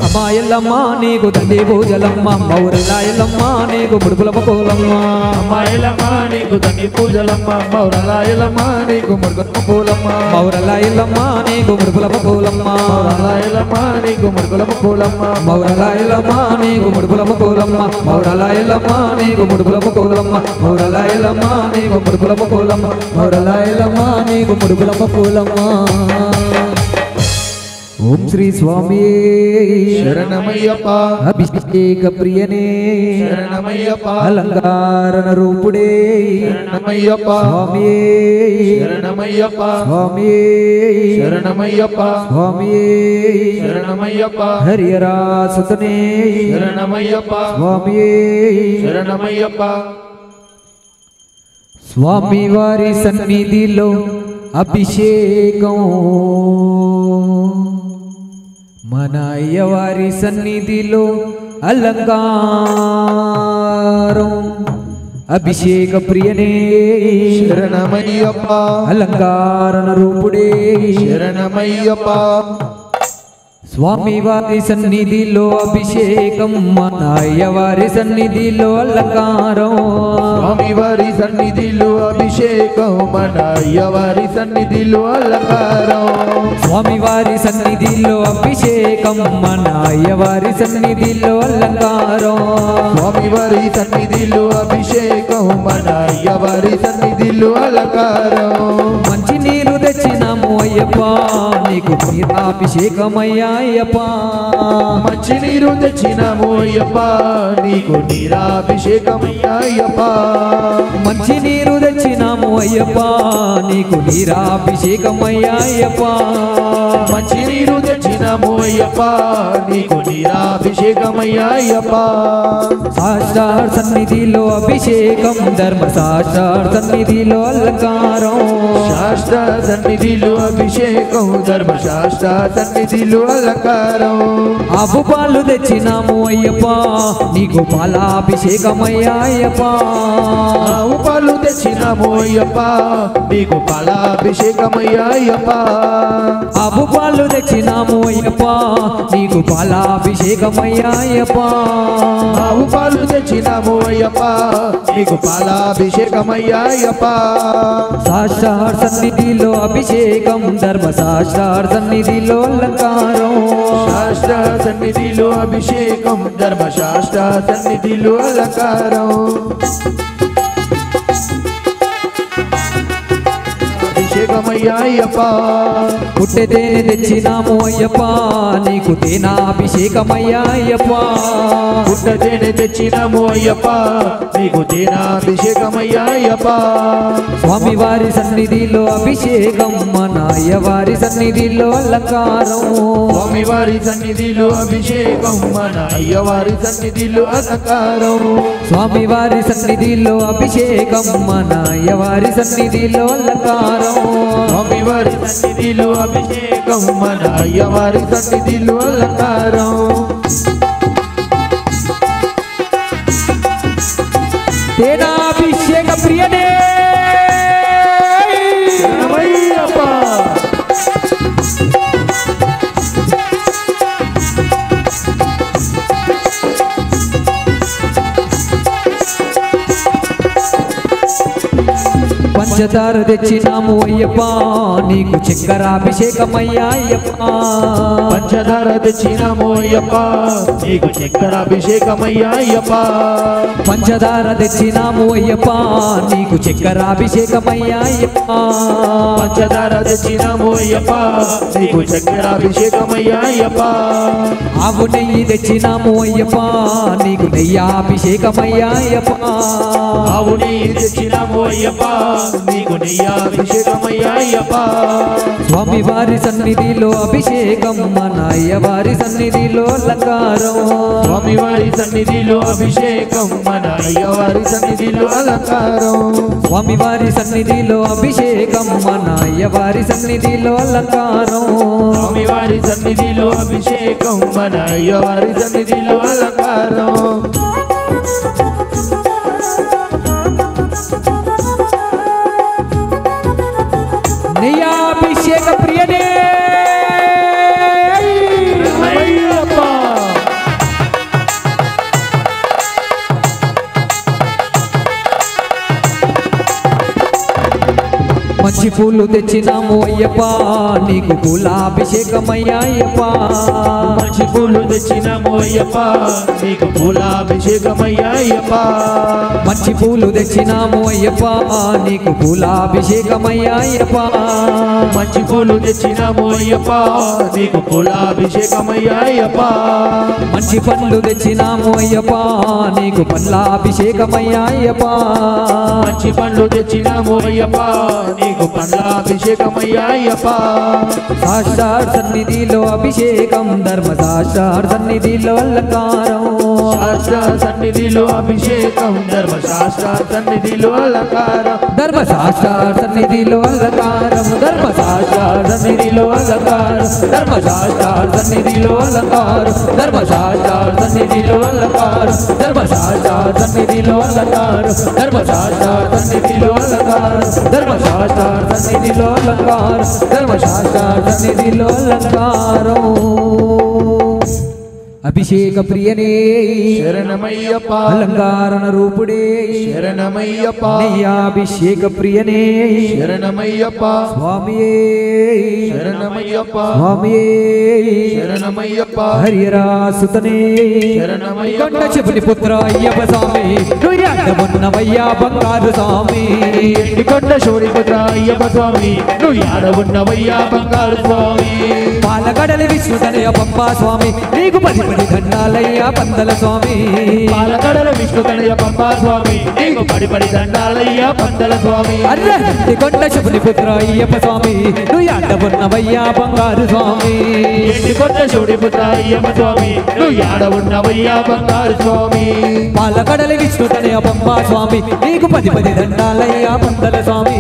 అమ్మ ఎల్లమ్మ నీకు దండి పూజలమ్మ మౌరల ఎల్లమ్మ నీకు ముడుపులమ్మ పూలమ్మ అమ్మ ఎల్లమ్మ నీకు దండి పూజలమ్మ మౌరల ఎల్లమ్మ నీకు ముడుగులమ్మ పూలమ్మ మౌరల ఎల్లమ్మ నీకు ముడుపులమ్మ పూలమ్మ మౌరల ఎల్లమ్మ నీకు ముడుగులమ్మ పూలమ్మ మౌరల ఎల్లమ్మ నీకు ముడుపులమ్మ పూలమ్మ మౌరల ఎల్లమ్మ నీకు ముడుపులమ్మ పూలమ్మ మౌరల ఎల్లమ్మ నీకు ముడుపులమ్మ పూలమ్మ మౌరల ఎల్లమ్మ నీకు ముడుపులమ్మ పూలమ్మ ఓం శ్రీ స్వామి శరణమయ్యప్ప అభిషేక ప్రియనే శరణమయ్యప్ప అలంకారణ రూపుడే శరణమయ్యప్ప స్వామి శరణమయ్యప్ప స్వామి శరణమయ్యప్ప స్వామి శరణమయ్యప్ప హరియరాసుతనే శరణమయ్యప్ప స్వామి శరణమయ్యప్ప స్వామి వారి సన్నిధిలో అభిషేకం మన అయ్యవారి సన్నిధిలో అలంకారం అభిషేక ప్రియనే శరణమయ్యప్ప అలంకారణ రూపుడే శరణమయ్యప్ప స్వామి వారి సన్నిధిలో అభిషేకం మన అయ్యవారి సన్నిధిలో అలంకారం స్వామి వారి సన్నిధిలో అభిషేకం మన అయ్యవారి సన్నిధిలో అలంకారం స్వామి వారి సన్నిధిలో అభిషేకం మన అయ్యవారి సన్నిధిలో అలంకారం స్వామి వారి సన్నిధిలో అభిషేకం మన అయ్యవారి సన్నిధిలో అలంకారం మంచి నీరు తెచ్చినాము అయ్యప్ప నీకు నీరాభిషేకమయ్యా అయ్యప్ప మంచినీరు తెచ్చినాము అయ్యప్ప నీకు నీరాభిషేకమయ్యా అయ్యప్ప మంచి నీరు తెచ్చినాము అయ్యప్ప నీకు నీరాభిషేకమయ్యా అయ్యప్ప మంచినీరు తెచ్చినాము అయ్యప్ప నీకు నీరాభిషేకమయ్యా అయ్యప్ప సాక్షాత్ సన్నిధిలో అభిషేకం ధర్మశాస్త్ర సన్నిధిలో అలంకారం శాస్త్ర సన్నిధిలో అభిషేకం ధర్మశాస్త్ర సన్నిధిలో అలంకారం ఆవు పాలు తెచ్చినాము అయ్యప్ప నీకు పాలాభిషేకమయ్యా అయ్యప్ప ఆవు పాలు తెచ్చినాము అయ్యప్ప నీకు పాలాభిషేకమయ్యా అయ్యప్ప ఆవు పాలు తెచ్చినాము అయ్యప్ప నీకు పాలాభిషేకమయ్యా అయ్యప్ప ఆవు పాలు తెచ్చినాము అయ్యప్ప నీకు పాలాభిషేకమయ్యా అయ్యప్ప సాక్షాత్ సన్నిధిలో అభిషేకం ధర్మశాస్త్ర సన్నిధిలో అలంకారం శాస్త్ర సన్నిధిలో అభిషేకం ధర్మశాస్త్ర సన్నిధిలో అలంకారం అభిషేకమయ్యా అయ్యప్ప పుట్టె తేనె తెచ్చినాము అయ్యప్ప నీకు తేనాభిషేకమయ్యా అయ్యప్ప పుట్ట తేనె తెచ్చినాము అయ్యప్ప నీకు తేనాభిషేకమయ్యా అయ్యప్ప స్వామివారి సన్నిధిలో అభిషేకం మన అయ్యవారి సన్నిధిలో అలంకారం స్వామివారి సన్నిధిలో అభిషేకం మన అయ్యవారి సన్నిధిలో అలంకారం స్వామివారి సన్నిధిలో అభిషేకం మన అయ్యవారి సన్నిధిలో అలంకారం స్వామివారి సన్నిధిలో అభిషేకం మన అయ్యవారి సన్నిధిలో అలంకారం తేనాభిషేక ప్రియనే శరణమయ్యప్ప పంచదార తెచ్చినాము అయ్యప్ప నీకు చక్కెరాభిషేకమయ్యా అయ్యప్ప పంచదార తెచ్చినాము అయ్యప్ప నీకు చక్కెరాభిషేకమయ్యా అయ్యప్ప పంచదార తెచ్చినాము అయ్యప్ప నీకు చక్కెరాభిషేకమయ్యా అయ్యప్ప పంచదార తెచ్చినాము అయ్యప్ప నీకు చక్కెరాభిషేకమయ్యా అయ్యప్ప ఆవు నెయ్యి తెచ్చినాము అయ్యప్ప నీకు నెయ్యాభిషేకమయ్యా అయ్యప్ప ఆవు నెయ్యి తెచ్చినాము అయ్యప్ప నీకు నెయ్యాభిషేకమయ్యా అయ్యప్ప స్వామివారి సన్నిధిలో అభిషేకం మన అయ్యవారి సన్నిధిలో అలంకారం స్వామివారి సన్నిధిలో అభిషేకం మన అయ్యవారి సన్నిధిలో అలంకారం స్వామివారి సన్నిధిలో అభిషేకం మన అయ్యవారి సన్నిధిలో అలంకారం స్వామివారి సన్నిధిలో అభిషేకం మన అయ్యవారి సన్నిధిలో అలంకారం నెయ్యాభిషేక ప్రియనే అయ్యప్ప మంచి పూలు తెచ్చినాము అయ్యప్ప నీకు పూలాభిషేకమయ్యా అయ్యప్ప మంచి పూలు తెచ్చినాము అయ్యప్ప నీకు పూలాభిషేకమయ్యా అయ్యప్ప మంచి పూలు తెచ్చినాము అయ్యప్ప నీకు పూలాభిషేకమయ్యా అయ్యప్ప మంచి పూలు తెచ్చినాము అయ్యప్ప నీకు పూలాభిషేకమయ్యా అయ్యప్ప మంచి పండ్లు తెచ్చినాము అయ్యప్ప నీకు పండ్లాభిషేకమయ్యా అయ్యప్ప మంచి పండ్లు తెచ్చినాము అయ్యప్ప నీకు పండ్లాభిషేకమయ్యా అయ్యప్ప సాక్షాత్ సన్నిధిలో అభిషేకం ధర్మశాస్త్ర సన్నిధిలో అలంకారం శాస్త్ర సన్నిధిలో అభిషేకం ధర్మశాస్త్ర సన్నిధిలో అలంకారం ధర్మశాస్త్ర సన్నిధిలో అలంకారం ధర్మశాస్త్ర సన్నిధిలో అలంకారం ధర్మశాస్త్ర సన్నిధిలో అలంకారం ధర్మశాస్త్ర సన్నిధిలో అలంకారం ధర్మశాస్త్ర సన్నిధిలో అలంకారం ధర్మశాస్త్ర సన్నిధిలో అలంకారం ధర్మశాస్త్ర సన్నిధిలో అలంకారం ధర్మశాస్త్ర సన్నిధిలో అలంకారం అభిషేక ప్రియనే శరణమయ్యప్ప అలంకారణ రూపుడే శరణమయ్యప్ప నెయ్యాభిషేక ప్రియనే శరణమయ్యప్ప స్వామియే శరణమయ్యప్ప స్వామియే శరణమయ్యప్ప హరిరాసుతనే శరణమయ్యప్ప కొండ శివుని పుత్ర అయ్యప్ప స్వామి నువ్వున్నవయ్యా బంగారు స్వామి కొండ శివుని పుత్ర అయ్యప్ప స్వామి నువ్వు యాడ ఉన్నవయ్యా బంగారు స్వామి పాలగడలి విష్ణుతనయ పంపా స్వామి నీకు పది పది దండాలయ్యా పందల స్వామి పాలకడల విష్ణుతనయ పంపా స్వామి నీకు పడి పడి దండాలయ్యా పందల స్వామి అర్రహంటి కొండ శివుని పుత్ర అయ్యప్ప స్వామి నువ్వు ఉన్నవయ్యా బంగారు స్వామి కొండ శివుని పుత్ర అయ్యప్ప స్వామి నువ్వు యాడ ఉన్నవయ్యా బంగారు స్వామి పాలకడలి విష్ణుతనయ పంపా స్వామి నీకు పది పది దండాలయ్యా పందల స్వామి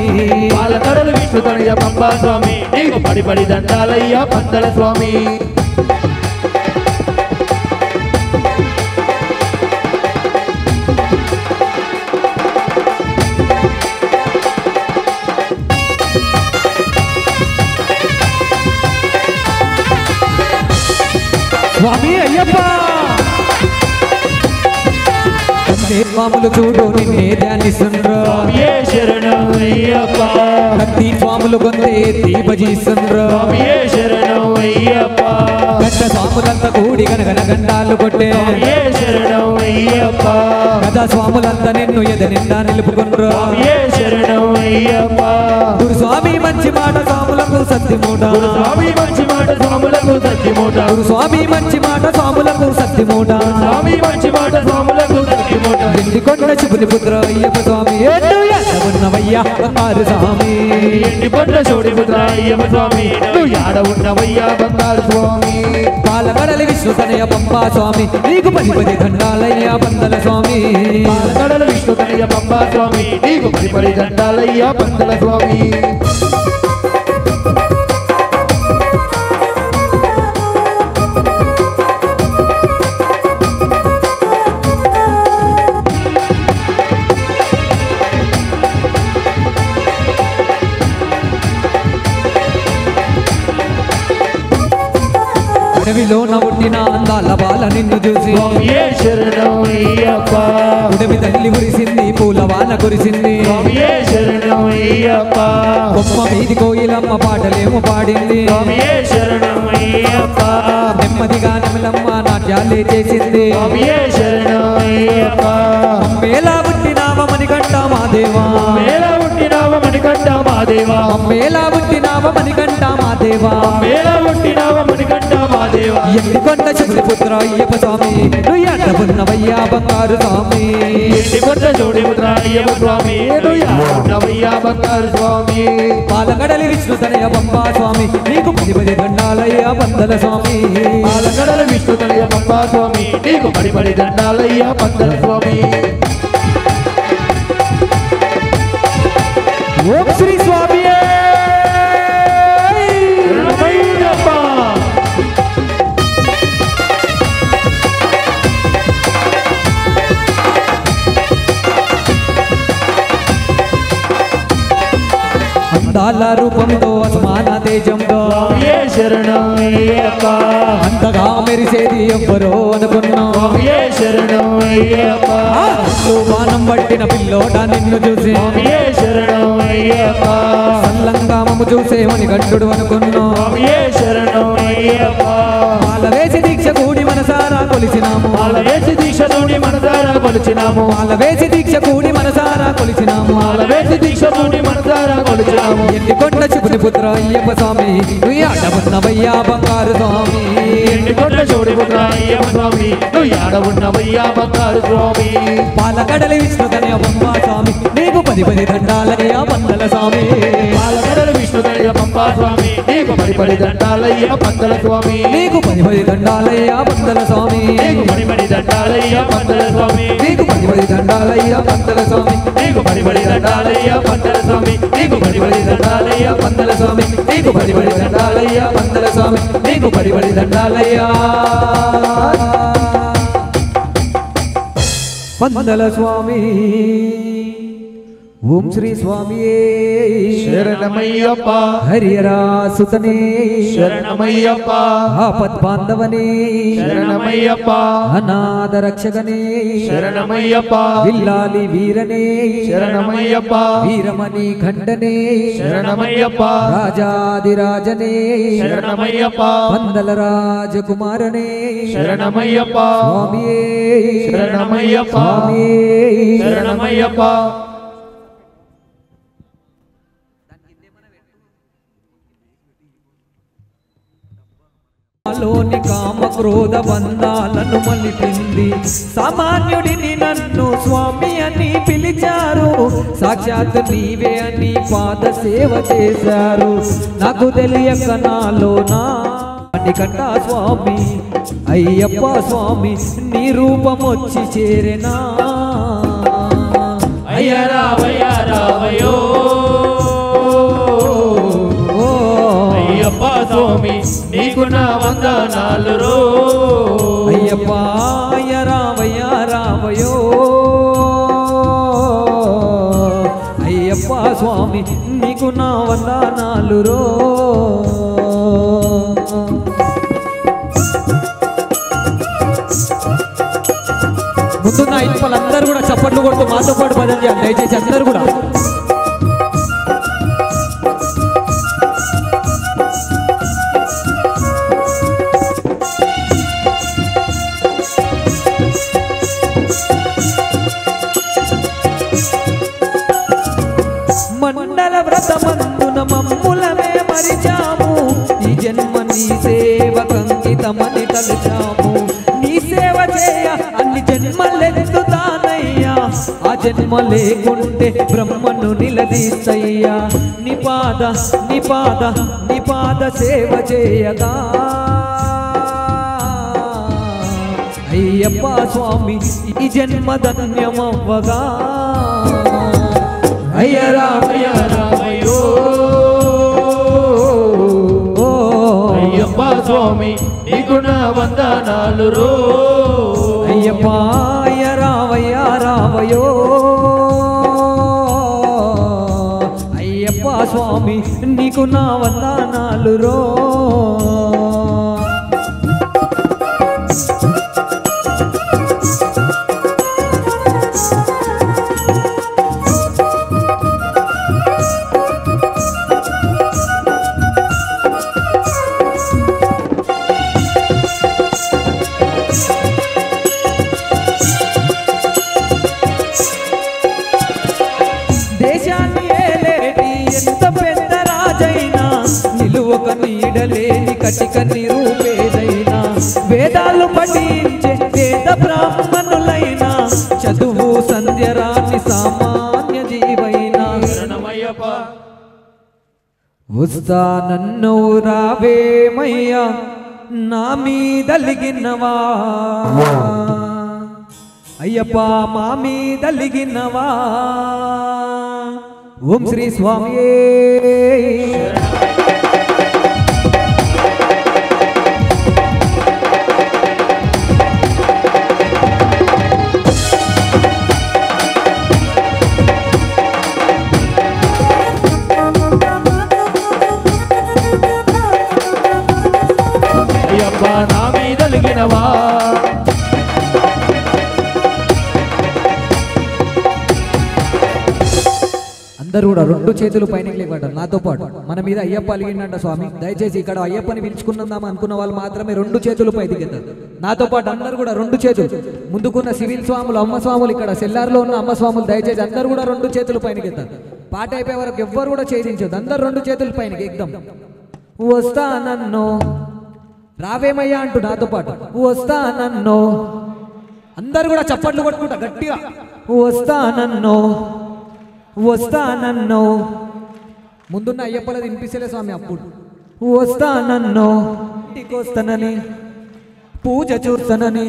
పాలకడల విష్ణుతనయ పంపా స్వామి నీకు పడి పడి దండాలయ్యా పందల స్వామి స్వామి అయ్యప్ప స్వాములు చూడు నిన్నే ధ్యానిస్తుండ్రు స్వామియే శరణం అయ్యప్ప కత్తి స్వాములు గొంతే భజిస్తుండ్రు స్వామియే శరణం అయ్యప్ప గంట స్వాములంతా కూడి గనగన గండాలు కొట్టే స్వామియే శరణం అయ్యప్ప గదా స్వాములంతా నిన్ను ఎద నిండా నిలుపుకుండ్రు స్వామియే శరణం అయ్యప్ప గురు స్వామి మంచి మాట స్వాములకు సత్యమూట స్వామి మంచి మాట స్వాములకు సత్యమూట గురు స్వామి మంచి మాట స్వాములకు సత్యమూట స్వామి మంచి మాట స్వాములకు సత్యమూట ఎండి కొండ శివుని పుత్ర అయ్యప్ప స్వామి ఉన్నవయ్యా బంగారు స్వామి ఎండి కొండ శివుని పుత్ర అయ్యప్ప స్వామి నువ్వు యాడ ఉన్నవయ్యా బంగారు స్వామి పాలకడలి విష్ణుతనయ పంపా స్వామి నీకు పది పది దండాలయ్యా పందల స్వామి పాలకడల విష్ణుతనయ పంపా స్వామి నీకు పడి పడి దండాలయ్యా పందల స్వామి అడవిలో నవ్వుట్టిన అందాల బాల నిన్ను చూసి స్వామియే శరణం అయ్యప్ప ఉడవి తల్లి కురిసింది పూల వాన కురిసింది స్వామియే శరణం అయ్యప్ప బొమ్మ మీది కోయిలమ్మ పాటలేమో పాడింది స్వామియే శరణం అయ్యప్ప నెమ్మదిగా నెమలమ్మ నాట్యాలే చేసింది స్వామియే శరణం అయ్యప్ప మేలా పుట్టినావ మణికంఠ మాదేవా మేళ పుట్టినావ మణికంఠ మాదేవా మేలా పుట్టినావ మణికంఠ మాదేవా మేళ పుట్టినావ మణికంఠ మాదేవా ఎండి కొండ శివుని పుత్ర అయ్యప్ప స్వామి నువ్వు ఉన్నవయ్యా బంగారు స్వామి ఎండి కొండ శివుని పుత్ర అయ్యప్ప స్వామి నువ్వు యాడ ఉన్నవయ్యా బంగారు స్వామి పాలకడలి విష్ణుతనయ పంపా స్వామి నీకు పది పది దండాలయ్యా పందల స్వామి పాలకడల విష్ణుతనయ పంపా స్వామి నీకు పడి పడి దండాలయ్యా పందల స్వామి ఓం శ్రీ స్వామియే శరణమయ్యప్ప అందాల రూపంతో అసమాన తేజంతో స్వామియే శరణం అయ్యప్ప అంతగా మెరిసేది ఎవ్వరో అనుకున్నా స్వామియే శరణం అయ్యప్ప వానం పట్టిన పిల్లోట నిన్ను చూసి స్వామియే శరణం అయ్యప్ప సల్లంగామము చూసేమని గంటుడు అనుకున్నా స్వామియే శరణం అయ్యప్ప మాల వేసి దీక్ష కూడి మనసారా కొలిచినాము మాల వేసి దీక్ష నుండి మనసారా కొలిచినాము మాల వేసి దీక్ష కూడి మనసారా కొలిచినాము మాల వేసి దీక్ష నుండి మనసారా కొలిచినాము ఎండి కొండ శివుని పుత్ర అయ్యప్ప స్వామి నువ్వు ఆడవున్నవయ్యా బంగారు స్వామి ఎండి కొండ శివుని పుత్ర అయ్యప్ప స్వామి నువ్వు యాడ ఉన్నవయ్యా బంగారు స్వామి పాలకడలి విష్ణుతనయ పంపా స్వామి నీకు పది పది దండాలయ్యా పందల స్వామి పాలకడల విష్ణుతనయ పంపా స్వామి నీకు పడి పడి దండాలయ్యా పందల స్వామి నీకు పది పది దండాలయ్యా పందల స్వామి నీకు పడి పడి దండాలయ్యా పందల స్వామి నీకు పది పది దండాలయ్యా పందల స్వామి నీకు పడి పడి దండాలయ్యా పందల స్వామి నీకు పడి పడి దండాలయ్యా పందల స్వామి నీకు పడి పడి దండాలయ్యా పందల స్వామి నీకు పడి పడి దండాలయ్యా పందల స్వామి ఓం శ్రీ స్వామియే శరణమయ్యప్ప హరిహరాసుతనే శరణమయ్యప్ప ఆపద్బాంధవనే శరణమయ్యప్ప అనాథ రక్షకనే శరణమయ్యప్ప విల్లాలి వీరనే శరణమయ్యప్ప వీరమణి ఖండనే శరణమయ్యప్ప రాజాదిరాజనే శరణమయ్యప్ప పందల రాజకుమారనే శరణమయ్యప్ప స్వామియే శరణమయ్యప్ప స్వామియే శరణమయ్యప్ప లోని కామ క్రోధ బంధాలను మలిపింది సామాన్యుడిని నన్ను స్వామి అని పిలిచారు సాక్షాత్ నీవే అని పాద సేవ చేశారు నాకు తెలియక నాలో నా మణికంఠ స్వామి అయ్యప్ప స్వామి నీ రూపమొచ్చి చేరెనా అయ్య రావయ్యో అయ్యప్ప స్వామి నీకు నా వందనాలు రో అయ్యప్ప రావయ్యో అయ్యప్ప స్వామి నీకు నా వందనాలు రో ముందున్న ఇంపలందరూ కూడా చప్పట్లు కొడుతూ మాతో పాటు భజన చేయాలి దయచేసి అందరూ కూడా మండల వ్రతమందున మమ్ములమే మరిచాము ఈ జన్మ నీ సేవకంకితమని తలచాము నీ సేవ చేయ అన్ని జన్మలెత్తుతానయ్యా ఆ జన్మ లేకుంటే బ్రహ్మను నిలదీస్తయ్యా నిపాద సేవ చేయగా అయ్యప్ప స్వామి ఈ జన్మ ధన్యమవ్వగా అయ్య రామయ్యో అయ్యప్ప స్వామి నీకు నా వందనాలు రో అయ్యప్ప రావయ్యో అయ్యప్ప స్వామి నీకు నా వందనాలు రో దేశాన్ని ఏలేటి ఎంత పెద్ద రాజైనా నిలువక నీడలేని కటిక నిరూపేదైనా వేదాలు పఠించే వేద బ్రాహ్మణులైనా చదువు సంధ్యరాని సామాన్య జీవైనా శరణమయ్యప్ప వస్తానన్ను రావేమయ్యా నా మీదలిగినవా అయ్యప్ప మా మీదలిగినవా ఓం శ్రీ స్వామియే అయ్యప్ప నా మీద లిగినవా అందరూ కూడా రెండు చేతులు పైనకి లేపంటారు నాతో పాటు మన మీద అయ్యప్ప అలిగిందంట స్వామి దయచేసి ఇక్కడ అయ్యప్పని పిలుచుకున్నాం అనుకున్న వాళ్ళు మాత్రమే రెండు చేతులు పై దిగుతారు నాతో పాటు అందరూ కూడా రెండు చేతులు ముందుకున్న సివిల్ స్వాములు అమ్మ స్వాములు ఇక్కడ సెల్లార్లో ఉన్న అమ్మ స్వాములు దయచేసి అందరూ కూడా రెండు చేతులు పైనకి ఎత్తారు పాట అయిపోయే వరకు ఎవ్వరు కూడా ఛేదించదు అందరు రెండు చేతుల పైనకి ఎగ్దాం వస్తానన్ను రావేమయ్యా అంటూ నాతో పాటు వస్తానన్ను అందరు కూడా చప్పట్లు కొట్టుకుంటా గట్టిగా వస్తానన్ను ముందున్న అయ్యప్పలో వినిపిస్తలే స్వామి అప్పుడు వస్తానన్ను ఇంటికి వస్తానని పూజ చూస్తానని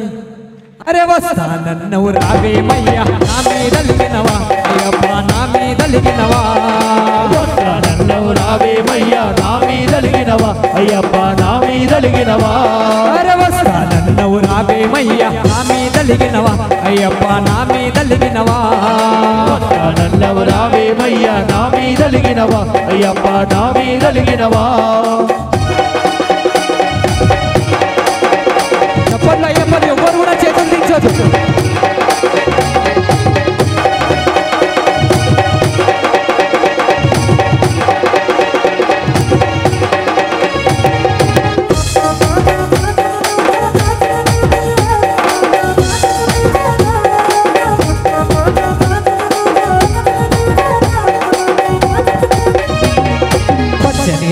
అరే వస్తానన్నవు రావేమయ్యా నా మీద లిగినవా అయ్యప్ప నా మీద లిగినవా వస్తానన్నవు రావేమయ్యా నా మీద లిగినవా అయ్యప్ప నా మీద లిగినవా అరే వస్తానన్నవు రావేమయ్యా నా మీద లిగినవా అయ్యప్ప నా మీద మీదలిగినవా వస్తానన్నవు రావేమయ్యా నా మీదలిగినవా అయ్యప్ప నా మీదలిగినవా చెప్పండి అయ్యప్పని ఎవ్వరు కూడా చేతులు దించొద్దు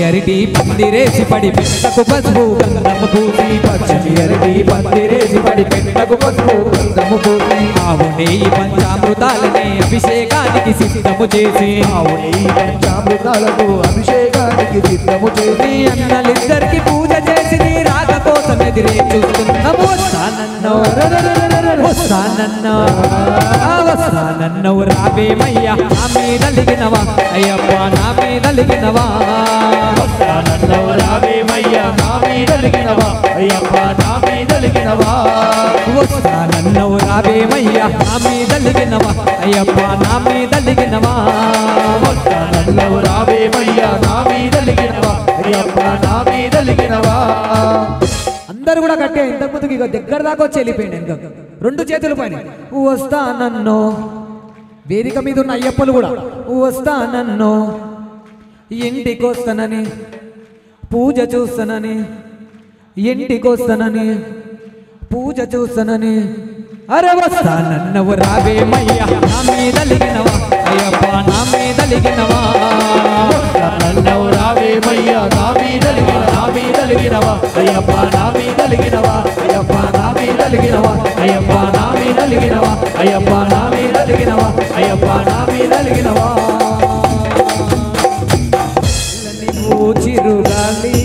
అరటి పందిరేసి పడి పెట్టకు పసుపు గంధము పూసి పచ్చని అరటి పందిరేసి పడి పెట్టకు పసుపు గంధము పూసి ఆవు నెయ్యి పంచామృతాలని అభిషేకానికి సిద్ధము చేసి ఆవు నెయ్యి పంచామృతాలకు అభిషేకానికి సిద్ధము చేసి అన్నలిద్దరికి పూజ చేసి నీ రాక కోసం ఎదిరే చూస్తున్నాము వస్తానన్నవు రావేమయ్యా నా మీదలిగినవా అయ్యప్ప నా మీదలిగినవా వస్తానన్నవు రావేమయ్యా నా మీదలిగినవా అయ్యప్ప నా మీదలిగినవా వస్తానన్నవు రావేమయ్యా నా మీదలిగినవా అయ్యప్ప నా మీదలిగినవా వస్తానన్నవు రావేమయ్యా నా మీదలిగినవా అయ్యప్ప నా మీదలిగినవా అందరు కూడా కట్టే ఇంతకు ముందుకు ఇక దగ్గర దాకా వచ్చి వెళ్ళిపోయింది ఇంకా రెండు చేతుల పైన వస్తానన్నో వేదిక మీద ఉన్న అయ్యప్పలు కూడా వస్తానన్నో ఇంటికొస్తానని పూజ చూస్తానని ఇంటికొస్తానని పూజ చూస్తానని అరే వస్తానన్నవు రావేమయ్యా నా మీదలిగినవా అయ్యప్ప నా మీదలిగినవా వస్తానన్నవు రావేమయ్యా నా మీదలిగినవా అయ్యప్ప నా మీదలిగినవా అయ్యప్ప నా మీదలిగినవా అయ్యప్ప నా మీదలిగినవా అయ్యప్ప నా మీదలిగినవా అయ్యప్ప నా మీదలిగినవా చిరుగాలి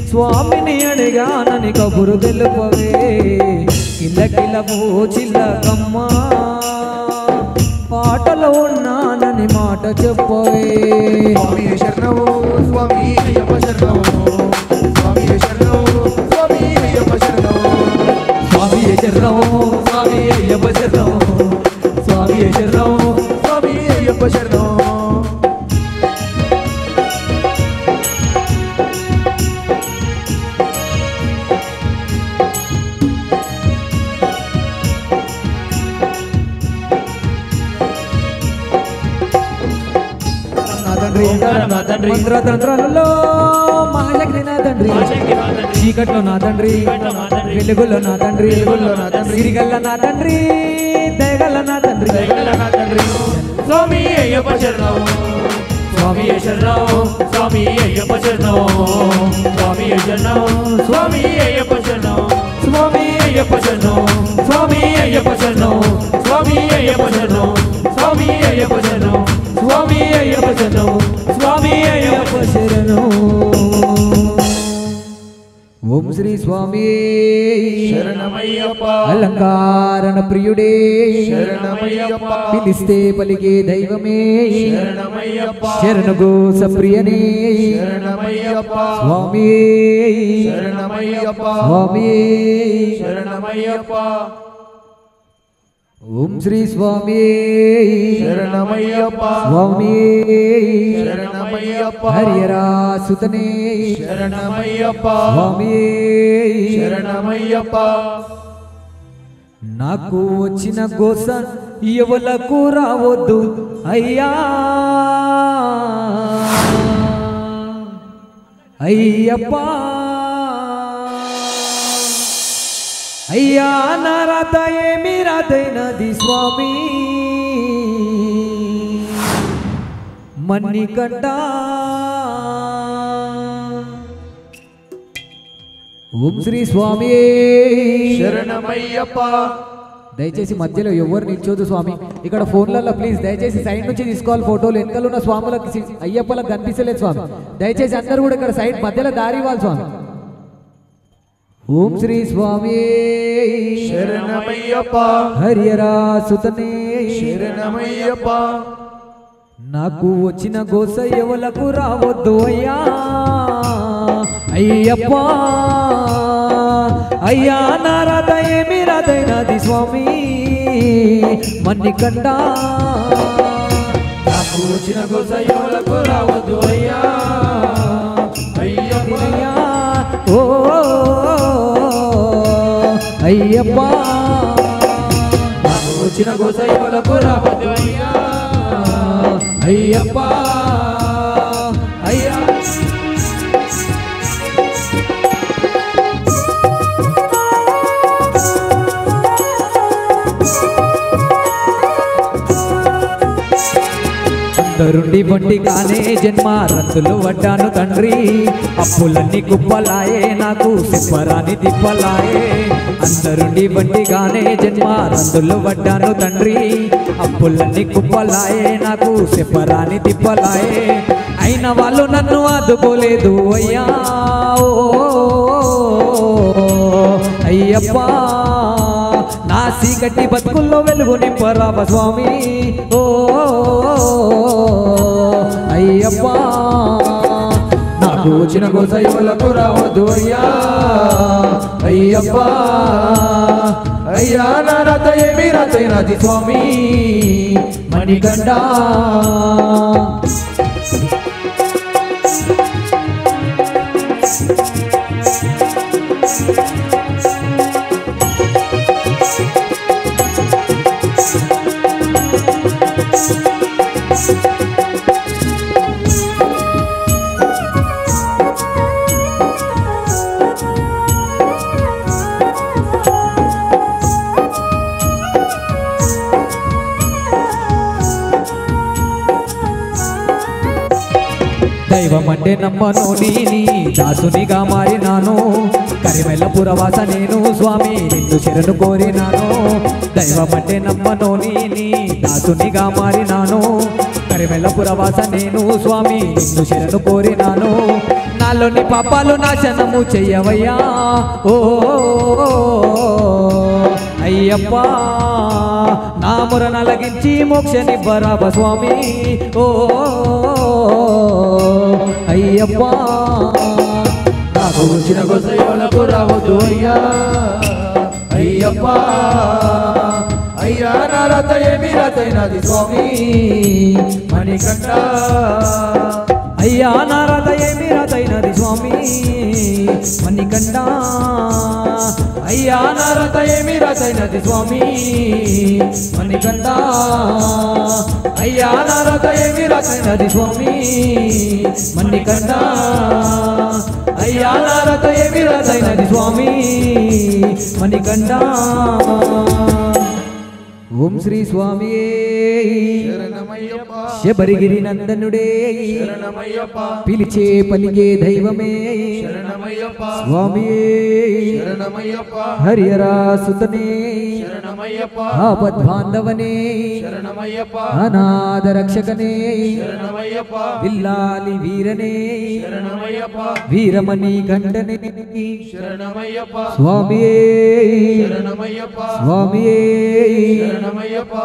స్వామిని అడిగానని కబురు తెలుపవే కిలకిల చిల్లకమ్మ పాటలో ఉన్నానని మాట చెప్పవే స్వామి శరణము స్వామి అయ్యప్ప శరణము స్వామి శరణము స్వామి అయ్యప్ప శరణము స్వామి శరణము స్వామి అయ్యప్ప శరణము స్వామి శరణము స్వామి అయ్యప్ప శరణము మంత్రతంత్రాలలో మహాశక్తి నా తండ్రి చీకట్లో నా తండ్రి వెలుగులో నా తండ్రి సిరిగల్ల నా తండ్రి దయగల్ల నా తండ్రి స్వామి అయ్యప్ప శరణం స్వామి శరణం స్వామి అయ్యప్ప శరణం స్వామి శరణం స్వామి అయ్యప్ప శరణం స్వామి అయ్యప్ప శరణం స్వామి అయ్యప్ప శరణం స్వామి అయ్యప్ప శరణం స్వామి అయ్యప్ప శరణం స్వామి అయ్యప్ప శరణం స్వామి అయ్యప్ప శరణు ఓం శ్రీ స్వామి శరణమయ్యప్ప అలంకారణ ప్రియుడే శరణమయ్యప్ప పిలిస్తే పలికే దైవమే శరణమయ్యప్ప శరణగోస ప్రియనే శరణమయ్యప్ప స్వామి శరణమయ్యప్ప స్వామి శరణమయ్యప్ప ఓం శ్రీ స్వామి శరణమయ్యప్ప స్వామి శరణమయ్యప్ప హరియరాసుతనే శరణమయ్యప్ప స్వామి శరణమయ్యప్ప నాకు వచ్చిన గోస ఎవలకు రావద్దు అయ్యా అయ్యప్ప అయ్యా నా రాత ఏమి రాతైనది స్వామి మన్నికంట ఓం శ్రీ స్వామి శరణమయ్యప్ప దయచేసి మధ్యలో ఎవరు నిల్చోదు స్వామి ఇక్కడ ఫోన్లలో ప్లీజ్ దయచేసి సైడ్ నుంచి తీసుకోవాలి ఫోటోలు వెనకాల ఉన్న స్వాములకు అయ్యప్పలకు కనిపించలేదు స్వామి దయచేసి అందరూ కూడా ఇక్కడ సైడ్ మధ్యలో దారి ఇవ్వాలి స్వామి ఓం శ్రీ స్వామి శరణమయ్యప్ప హరియరాసుతనే శరణమయ్యప్ప నాకు వచ్చిన గోస ఎవలకు రావద్దు అయ్యా అయ్యప్ప అయ్యా నా రాత ఏమి రాదైనది స్వామి మణికంఠ నాకు వచ్చిన గోసయ్యలకు రావద్దు అయ్యా అయ్యప్ప ఓ అయ్యప్ప నాకు వచ్చిన గోసయ్యలకు రావద్దు అయ్యా అయ్యప్ప అయ్యా అందరుండి బండిగానే జన్మ రందులు వడ్డాను తండ్రి అప్పులన్నీ కుప్పలాయే నాకు చెప్పరాని తిప్పలాయే అందరుండి బండిగానే జన్మ రందులు వడ్డాను తండ్రి అప్పులన్నీ కుప్పలాయే నాకు చెప్పరాని తిప్పలాయే అయిన వాళ్ళు నన్ను ఆదుకోలేదు అయ్యా ఓ అయ్యప్ప నా సీకటి బతుకుల్లో వెలుగు నింపరావ స్వామి ఓ అయ్యప్ప నాకు వచ్చిన గోసయ్యలకు రావద్దు అయ్యా అయ్యప్ప అయ్యా నా రథ ఏమి రథైనది స్వామి మణికంఠ దైవం అంటే నమ్మను నీని దాసునిగా మారినాను కరిమెల్ల పురవాస నేను స్వామి నిన్ను శరణు కోరినాను దైవం అంటే నమ్మను నీని దాసునిగా మారినాను కరిమెల్ల పురవాస నేను స్వామి నిన్ను శరణు కోరినాను నాలోని పాపాలు నాశనము చెయ్యవయ్యా ఓ అయ్యప్ప నా మురణ లగించి మోక్షనివ్వరావ స్వామి ఓ అయ్యప్ప నాకు వచ్చిన గోసయ్యలకు రావద్దు అయ్యా అయ్యప్ప అయ్యా నా రథ ఏమి రథైనది స్వామి మణికంఠ అయ్యా నా రథ ఏమి రథైనది స్వామి మణికంఠ అయ్యా నా రథ ఏమి రథైనది స్వామి మణికంఠ అయ్యా నా రథ ఏమి రథైనది స్వామి మణికంఠ అయ్యా నా రథ ఏమి రథైనది స్వామి మణికంఠ ఓం శ్రీ స్వామి శరణమయ్యప్ప శబరిగిరి నందనుడే శరణమయ్యప్ప పిలిచే పలికే దైవమే శరణమయ్యప్ప స్వామి శరణమయ్యప్ప హరియరాసుతనే శరణమయ్యప్ప ఆపద్బాంధవనే శరణమయ్యప్ప అనాథ రక్షకనే శరణమయ్యప్ప విల్లాలి వీరనే శరణమయ్యప్ప వీరమణి గండనే శరణమయ్యప్ప స్వామి శరణమయ్యప్ప స్వామి శరణమయ్యప్ప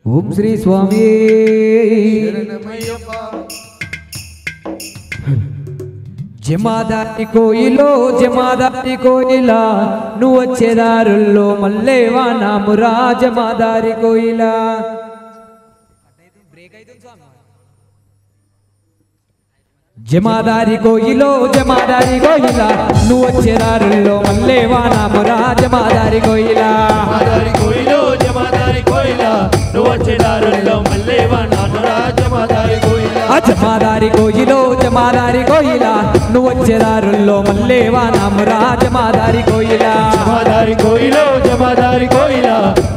ఓం శ్రీ స్వామి శరణమయ్యప్ప జమాదారి కోయిలో జమాదారి కోయిలా నువ్వు వచ్చేదారుల్లో మల్లేవా నామురా జమాదారి కోయిలా జమాదారి కోయిలో జమాదారి కోయిలా నువ్వు వచ్చేదారుల్లో మల్లేవా నామురా జమాదారి కోయిలా జమాదారి కోయిలో జమాదారి కోయిల నువ్వు వచ్చే దారుల్లో మల్లేవా నానురా జమాదారి కోయిల జమాదారి కోయిలో జమాదారి కోయిలా నువ్వు వచ్చేదారుల్లో మల్లేవా నామురా జమాదారి కోయిలా జమాదారి కోయిలో జమాదారి కోయిల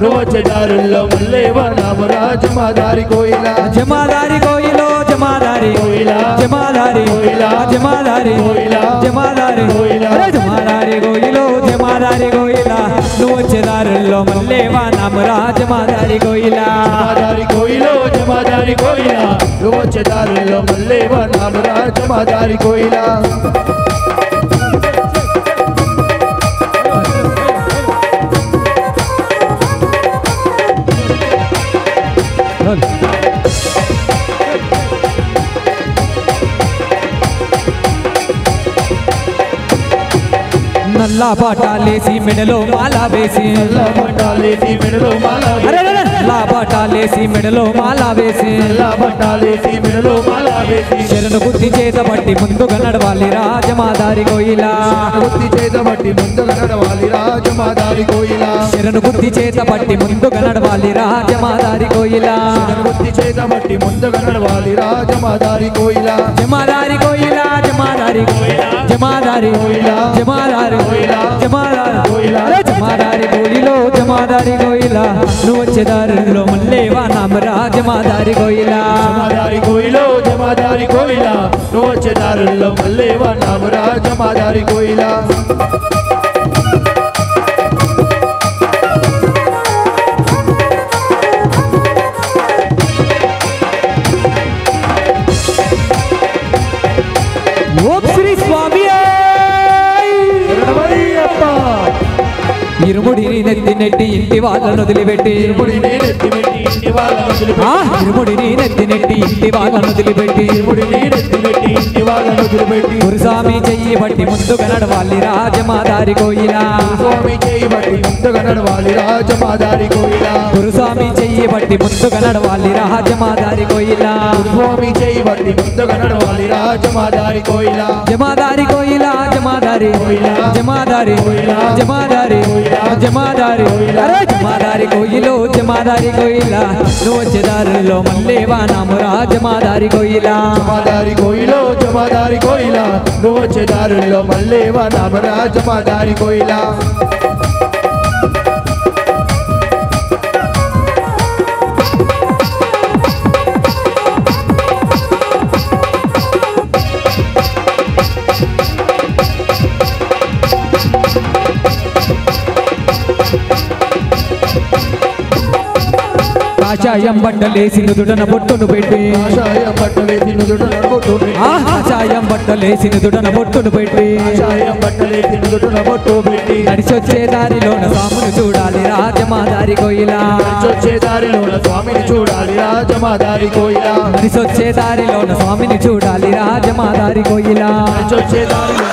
నువ్వు వచ్చే దారుల్లో మల్లేవా నానురా జమాదారి కోయిల జమాదారి కోయిలో జమాదారి కోయిలా జమాదారి కోయిలా జమాదారి కోయిలా జమాదారి కోయిలా అరే జమాదారి కోయిలో జమాదారి కోయిలా నువ్వు వచ్చేదారుల్లో మల్లేవా నామురా జమాదారి కోయిలా జమాదారి కోయిలో జమాదారి కోయిల నువ్వు వచ్చే దారుల్లో మల్లేవా నానురా జమాదారి కోయిల నల్లా పాటాలేసి మెడలో మాల వేసి నల్ల బట్టాలేసి మెడలో మాల అరే నల్లా పాటాలేసి మెడలో మాల వేసి నల్ల బట్టాలేసి మెడలో మాల వేసి శరణు బుద్ధి చేత బట్టి ముందుగా నడవాలి రాజమాదారి కోయిలా బుద్ధి చేత బట్టి ముందుగా నడవాలి రాజమాదారి కోయిలా శరణు బుద్ధి చేత బట్టి ముందుగా నడవాలి రాజమాదారి కోయిలా బుద్ధి చేత బట్టి ముందుగా నడవాలి రాజమాదారి కోయిలా జమాదారి కోయిలా జమాదారి కోయిలా జమాదారి కోయిలా జమాదారి కోయిలా జమాదారి కోయిలా అరే జమాదారి కోయిలో జమాదారి కోయిలా నువ్వు వచ్చే దారిలో మల్లేవా నామరా జమాదారి కోయిలా జమాదారి కోయిలో జమాదారి కోయిలా నువ్వు వచ్చే దారుల్లో మల్లేవా నామురా జమాదారి కోయిలా ఓం శ్రీ స్వామి ఇరుముడిని నెత్తి నెట్టి ఇంటి వాళ్ళను వదిలిపెట్టి ఇరుముడిని నెత్తిపెట్టి ఇంటి వాళ్ళను వదిలిపెట్టి ఇరుముడిని నెత్తి నెట్టి ఇంటి వాళ్ళను వదిలిపెట్టి ఇరుముడిని నెత్తిపెట్టి ఇంటి వాళ్ళను వదిలిపెట్టి గురుస్వామి చెయ్యి బట్టి ముందుగా నడవాలి రాజమాదారి కోయిలా స్వామి చేయి బట్టి ముందుగా నడవాలి రాజమాదారి కోయిలా గురుస్వామి చెయ్యి బట్టి ముందుగా నడవాలి రాజమాదారి కోయిలా స్వామి చేయి బట్టి ముందుగా నడవాలి రాజమాదారి కోయిలా జమాదారి కోయిలా జమాదారి జమాదారి జమాదారి జమాదారి అరే జమాదారి కోయిలో జమాదారి కోయిలా నువ్వు వచ్చే దారిలో మల్లేవా నామురా జమాదారి కోయిలా జమాదారి కోయిలో జమాదారి కోయిలా నువ్వు వచ్చే దారుల్లో మల్లేవా నామరా జమాదారి కోయిలా కాషాయం బట్టలేసి నుదుటన బొట్టును పెట్టి కాషాయం బట్టలేసి నుదుట నడుముతూ కాషాయం బట్టలేసి నుదుటన బొట్టును పెట్టి కాషాయం బట్టలేసి నుదుటన బొట్టు పెట్టి నడిచొచ్చే దారిలోన స్వామిని చూడాలి రాజమాదారి కోయిలా వచ్చే దారిలోన స్వామిని చూడాలి రాజమాదారి కోయిలా నడిచొచ్చే దారిలోన స్వామిని చూడాలి రాజమాదారి కోయిలా వచ్చే దారిలో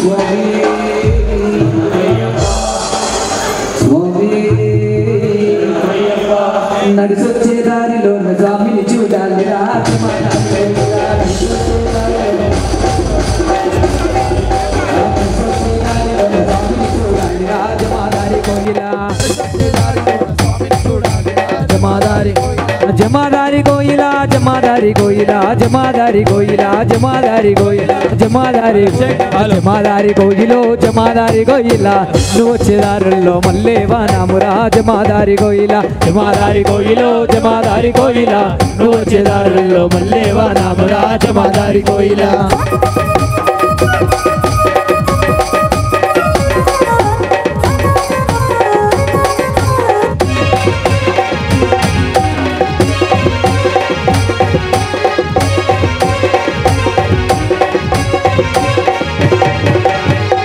Wow. గోయిలా జమాదారి జమాదారి గోయిలా జమాదారి గోయిలా జమాదారి గోయిలా జమాదారి గోయిలా జమాదారి జమాదారి గోయిలో జమాదారి గోయిలా నువ్వు వచ్చేదారుల్లో మల్లేవా నామురా జమాదారి గోయిలా జమాదారి గోయిలో జమాదారి గోయిలా నువ్వు వచ్చేదారుల్లో మల్లేవా నామురా జమాదారి గోయిలా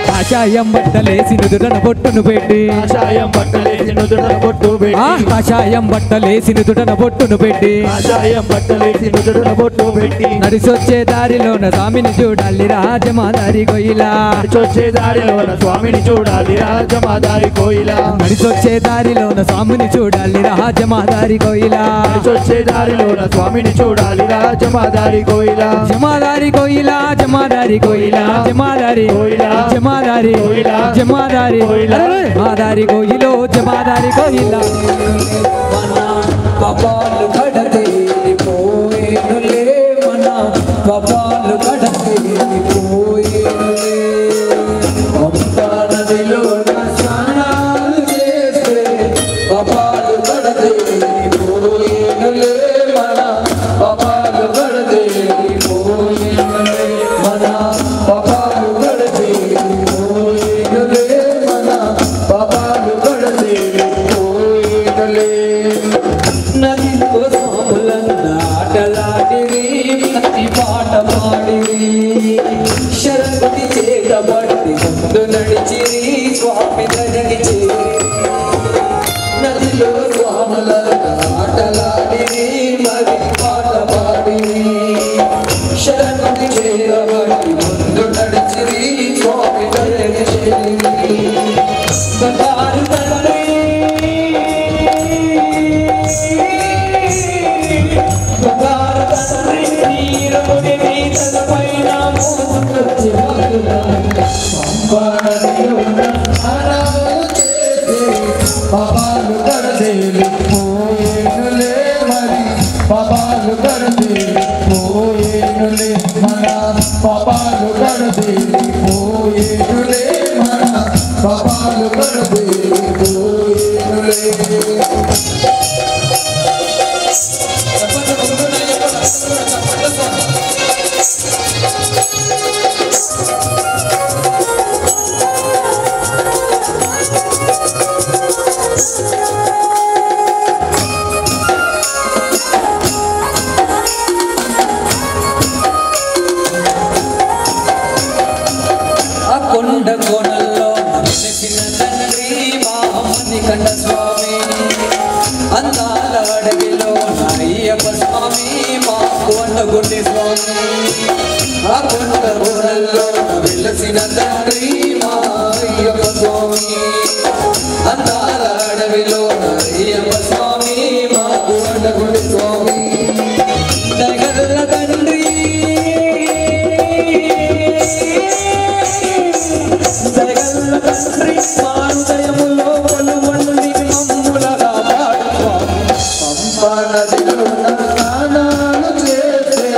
కాషాయం బట్టలేసి నుదుటన బొట్టును పెట్టి కాషాయం బట్టలేసి నుదుటన బొట్టు పెట్టి కాషాయం బట్టలేసి నుదుటన బొట్టును పెట్టి కాషాయం బట్టలేసి నుదుటన బొట్టు పెట్టి నడిసొచ్చే దారిలోన స్వామిని చూడాలి రాజమాదారి గోయిలా నడిచొచ్చే దారిలోన స్వామిని చూడాలి రాజమాదారి కోయిలా నడిసొచ్చే దారిలోన స్వామిని చూడాలి రాజమాదారి గోయిలా నడిచొచ్చే దారిలోన స్వామిని చూడాలి రాజమాదారి కోయిలా జమాదారి గోయిలా జమాదారి గోయిలా జమాదారి గోయిలా జమాదారి గోయిలా జమాదారి గోయిలా జమాదారి గోయిలో జమాదారి గోయిలా పాపాలు కడతేలిపోయేనులే మన పాపాలు కడతేలిపోయేనులే పంపా నదిలో స్నానాలు చేస్తే పాపాలు కడతేలిపోయేనులే మన పాపాలు కడతేలిపోయేనులే మన పాపాలు కడతేలిపోయేనులే మన పాపాలు కడతేలిపోయేనులే నదిలో స్వాములన్న ఆటలాడిరి ప్రతి పాట పాడిరి శరణి చేతబట్టి ముందు నడిచిరి స్వామి దగ్గరికి చేరి నదిలో స్వాములన్న ఆటలాడిరి మరి పాట పాడిరి శరణి చేతబట్టి ముందు నడిచిరి స్వామి దగ్గరికి చేరి బంగారు తండ్రి పాపాలు కడదేలి పోయేనులే మరి పాపాలు కడదేలి పోయేనులే మన పాపాలు కడదేలి పోయేనులే మన పాపాలు కడదేలి పోయేనులే కొండ కోణల్లో వెలిసిన తండ్రి మామని కండ స్వామి అందాల అడవిలో అయ్యప్ప స్వామి మాకు అండగుండి స్వామి ఆ కొండ కోణల్లో వెలిసిన తండ్రి మా అయ్యప్ప స్వామి అందాల అడవిలో అయ్యప్ప స్వామి మాకు అండగుండి స్వామి దగల్ల తండ్రి జగల్ల తండ్రి మారుదయములో కొలువండి మమ్ములగా పంపా నదిలో స్నానాలు చేస్తే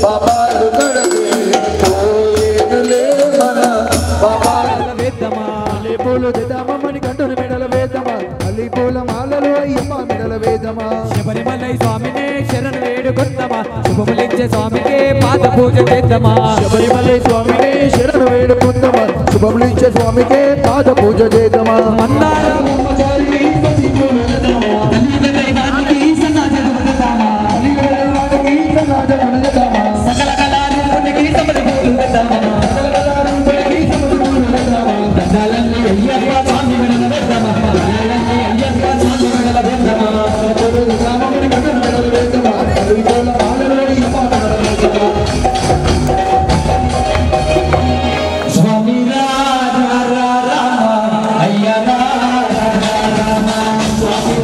పాపాలు కడదేలి పోయేనులే మన పాపాలు వేద్దమా పూలు దిద్దామని కంటుని మెడల వేదమా అల్లి పూల మాలలో అయ్యమ్మ మెడల వేదమా శబరిమలై స్వామినే శరణు వేడుకొందమా శుభములిచ్చే స్వామికే పాద పూజ చేద్దామా శబరిమలై స్వామికే శరణు వేడుకుందమా శుభములు ఇచ్చే స్వామికే పాద పూజ చేద్దామా మందార సకల కళారూపునికి సమరి పూలు పెడతామా దండాలన్నీ అయ్యప్ప స్వామి మెడల పెడతామా దండాలన్నీ అయ్యప్ప స్వామి మెడల పెడతామా స్వామి రామ అయ్య రామ స్వామి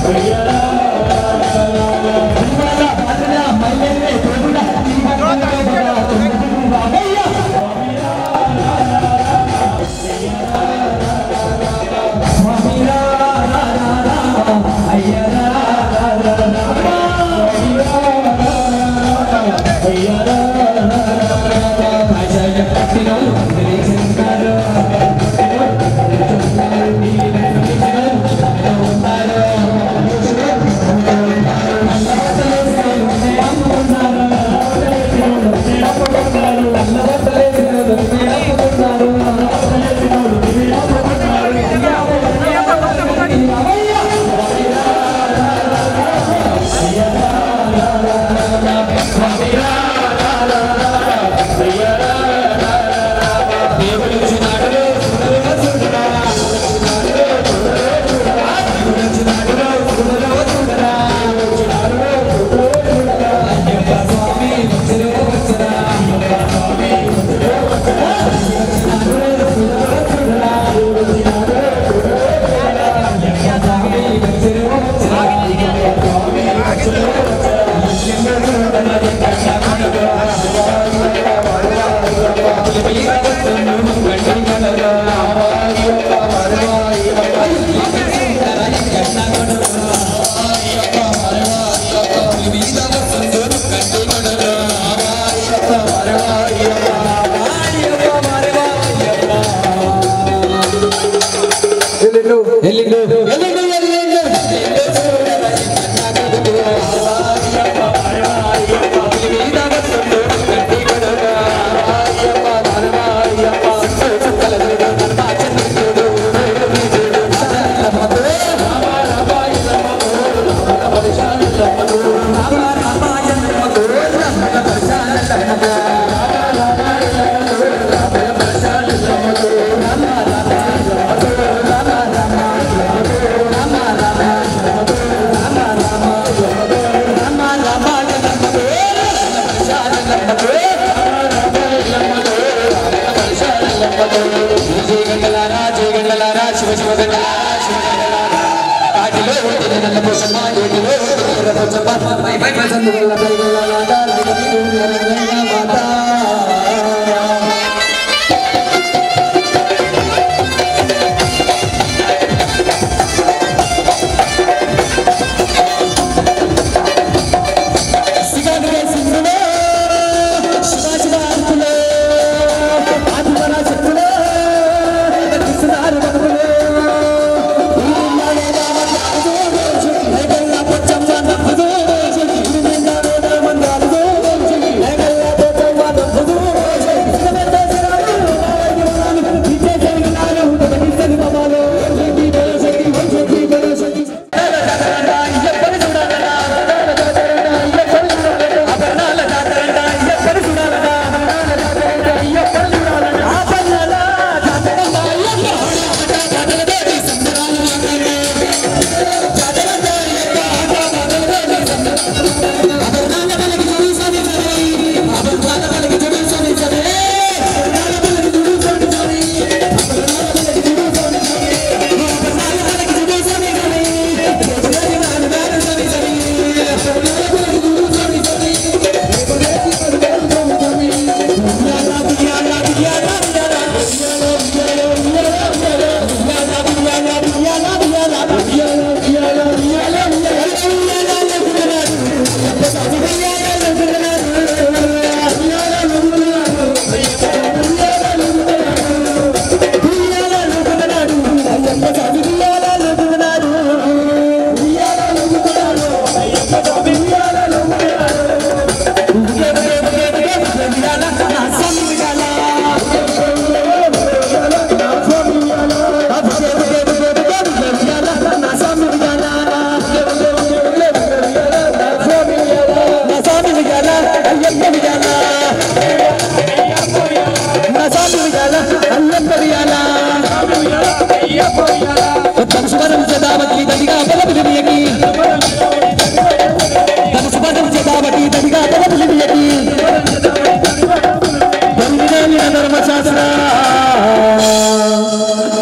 అయ్యా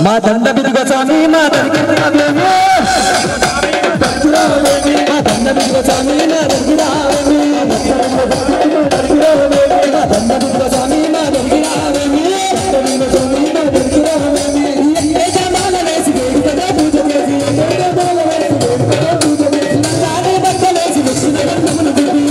మా దండ బిదుగ స్వామి మా దగ్గర రావేమి మా దండ బిదుగ స్వామి మా దగ్గర రావేమి మా దండ బిదుగ స్వామి మా దగ్గర రావేమి ఏ జమాల వేసి వేడుకగా పూజ చేసి బట్టలేసి విష్ణువర్ణమును దివి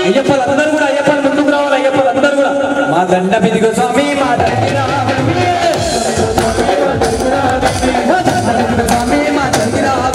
అయ్యప్పలందరూ కూడా అయ్యప్పలు ముందుకు రావాలి. అయ్యప్పలందరూ కూడా మా దండ బిదిగో స్వామి మా దండి రావే స్వామి మా దండి రావే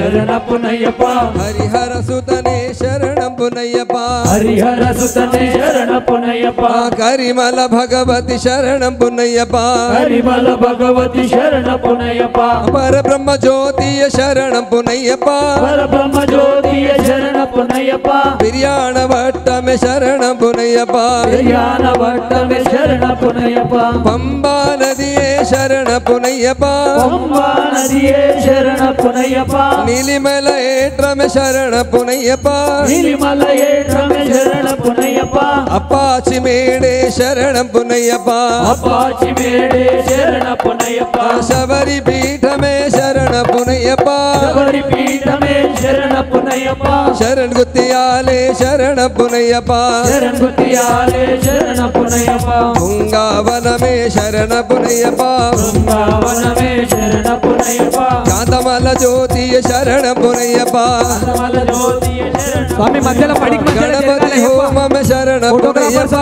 శరణపునయ్యప్ప హరిహర సుతనే శరణంపునయ్యప్ప హరిహర సుతనే శరణపునయ్యప్ప కరిమల భగవతి శరణంపునయ్యప్ప హరిమల భగవతి శరణపునయ్యప్ప పరబ్రహ్మ జ్యోతియ శరణంపునయ్యప్ప పరబ్రహ్మ జ్యోతియ శరణపునయ్యప్ప బిర్యాణ వట్టమే శరణంపునయ్యప్ప బిర్యాన వట్టమే శరణపునయ్యప్ప పంబా నదియే శరణపునయ్యప్ప పంబా నదియే శరణపునయ్యప్ప నీలిమల ఏట్రమే శరణపునయ్యప్ప నీలిమల ఏట్రమే శరణపునయ్యప్ప అప్పాచి మేడే శరణంపునయ్యప్ప అపాచి మేడే శరణపునయ్యప్ప శబరి పీఠమే శరణపునయ్యప్ప శబరి పీఠమే శరణపునయ్యప్ప శరణ్ గుత్తియాలే శరణపునయ్యప్ప శరణ్ గుత్తియాలే శరణపునయ్యప్ప పుంగావనమే శరణపునయ్యప్ప బృందావనమే శరణపునయ్యప్ప కాంతమల జ్యోతియ శరణపునయ్యప్ప కమల జ్యోతియ శరణ స్వామి మధ్యలో పడికి గణపతి హోమమే శరణపునయ్యప్ప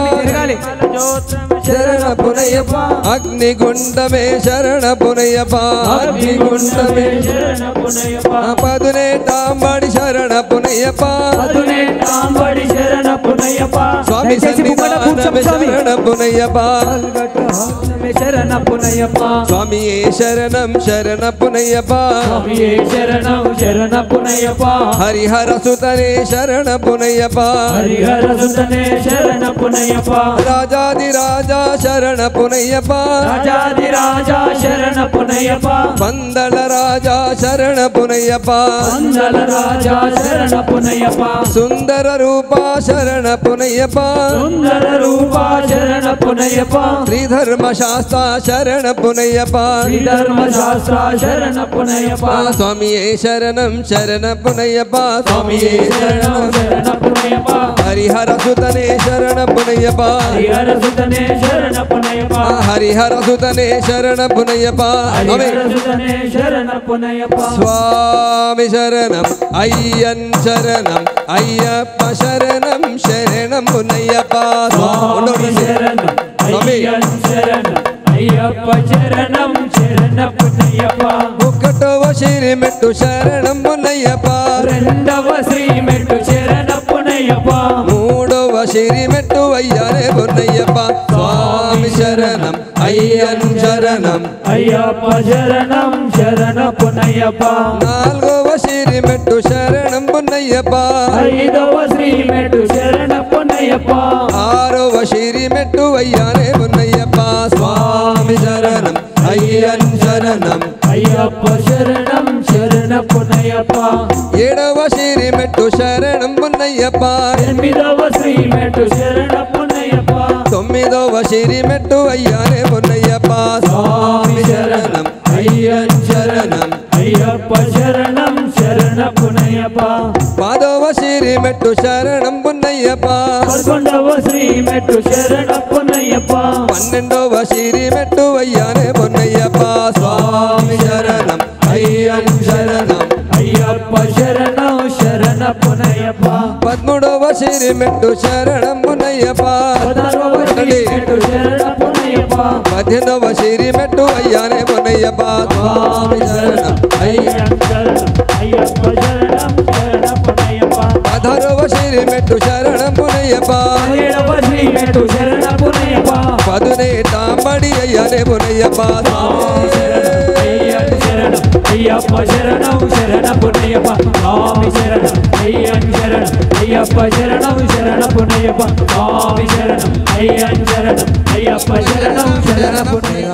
శరణపునయ్యప్ప అగ్నిగుండమే శరణపునయ్యప్ప అగ్నిగుండమే శరణపునయ్యప్ప పదునే తాంబడి శరణపునయ్యప్ప అదునే తాంబడి శరణపునయ్యప్ప స్వామి సన్నిధానమే శరణపునయ్యప్ప శరణపునయ్యప్ప స్వామియే శరణం శరణపునయ్యప్ప స్వామియే శరణం శరణపునయ్యప్ప హరిహర సుతనే శరణపునయ్యప్ప హరిహర సుతనే శరణపునయ్యప్ప రాజాది రాజా శరణపునయ్యప్ప రాజాది రాజా శరణపునయ్యప్ప పందల రాజా శరణపునయ్యప్ప మందల రాజా శరణపునయ్యప్ప సుందర రూప శరణపునయ్యప్ప సుందర రూప శరణపునయ్యప్ప శ్రీధర్మ శాస్త్ర శరణపునయ్యప్ప శ్రీధర్మ శాస్త్ర శరణపునయ్యప్ప స్వామియే శరణం శరణపునయ్యప్ప స్వామియే శరణం శరణపునయ్యప్ప హరిహర సుతనే శరణపునయ్యప్ప హరిహర సుతనే శరణపునయ్యప్ప హరిహర సుతనే శరణపునయ్యప్ప హరిహర సుతనే శరణపునయ్యప్ప స్వామి శరణం అయ్యన్ శరణం అయ్యప్ప శరణం శరణమునయ్యప్ప స్వామి శరణం అయ్యన్ శరణం అయ్యప్ప శరణం శరణపునయ్యప్ప ఒకటవ శ్రీమెట్టు శరణమునయ్యప్ప రెండవ శ్రీమెట్టు శరణపునయ్యప్ప మూడవ శ్రీమెట్టు అయ్యానే బున్నయ్యప్ప స్వామి శరణం అయ్యన్ శరణం అయ్యప్ప శరణం శరణపునయ్యప్ప నాలుగవ శ్రీమెట్టు శరణం బున్నయ్యప్ప ఐదవ శ్రీమెట్టు శరణపునయ్యప్ప ఆరవ శ్రీమెట్టు అయ్యానే బున్నయ్యప్ప స్వామి శరణం అయ్యన్ శరణం అయ్యప్ప శరణం శరణపునయ్యప్ప ఏడవ శ్రీమెట్టు శరణం బున్నయ్యప్ప ఎనిమిదవ శ్రీమెట్టు శరణపునయ్యప్ప తొమ్మిదవ శ్రీమెట్టు అయ్యానే బున్నయ్యప్ప స్వామి శరణం అయ్యన్ శరణం అయ్యప్ప శరణం శరణపునయ్యప్ప పదవ శ్రీమెట్టు శరణం బున్నయ్యప్ప 11వ శ్రీమెట్టు శరణపునయ్యప్ప 12వ శ్రీమెట్టు అయ్యానే బున్నయ్యప్ప స్వామి శరణం అయ్యన్ శరణం అయ్యప్ప శరణం శరణపునయ్యప్ప 13వ శ్రీమెట్టు శరణం బున్నయ్యప్ప 16వ శ్రీమెట్టు శరణపునయ్యప్ప 18వ శ్రీమెట్టు అయ్యానే బున్నయ్యప్ప స్వామి శరణం అయ్యప్ప శరణం అయ్యప్ప శరణం శరణపునయ్యప్ప 16వ శ్రీమెట్టు శరణం బున్నయ్యప్ప 17వ శ్రీమెట్టు శరణపునయ్యప్ప 18వ అయ్యానే బున్నయ్యప్ప స్వామి శరణం అయ్యప్ప శరణం అయ్యప్ప శరణం శరణపునయ్యప్ప స్వామి శరణం అయ్యప్ప శరణం అయ్యప్ప శరణం శరణపునయ్యప్ప స్వామి శరణం అయ్యప్ప శరణం అయ్యప్ప శరణం శరణపునయ్యప్ప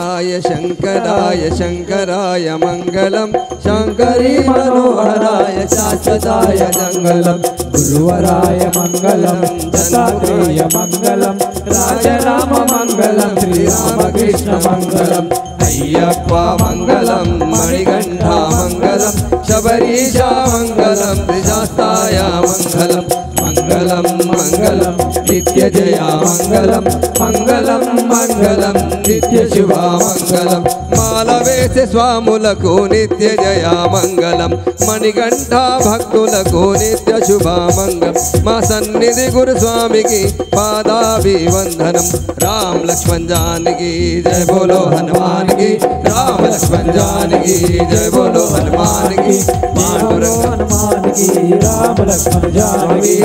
శంకరాయ శంకరాయ మంగళం శంకరీ మనోహరాయ శాశ్వతాయ మంగళం గురువరాయ మంగళం దత్తాత్రేయ మంగళం రాజరామ మంగళం శ్రీరామకృష్ణ మంగళం అయ్యప్ప మంగళం మణికంఠ మంగళం శబరీశ మంగళం త్రిశాస్తాయ మంగళం మంగళం మంగళం నిత్య జయ మంగళం మంగళం మంగళం నిత్య శివ మంగళం మాలవే చేసే స్వాములకు నిత్య జయామంగళం మణికంఠ భక్తులకు నిత్య శుభామంగళం మా సన్నిధి గురుస్వామికి పాదాభివందనం రామ్ లక్ష్మణ్ జానకి జయ బోలో హనుమానికి రామ్ లక్ష్మణ్ జానకి జయ బోలో హనుమానికి హనుమానికి రామ లక్ష్మణ జానకి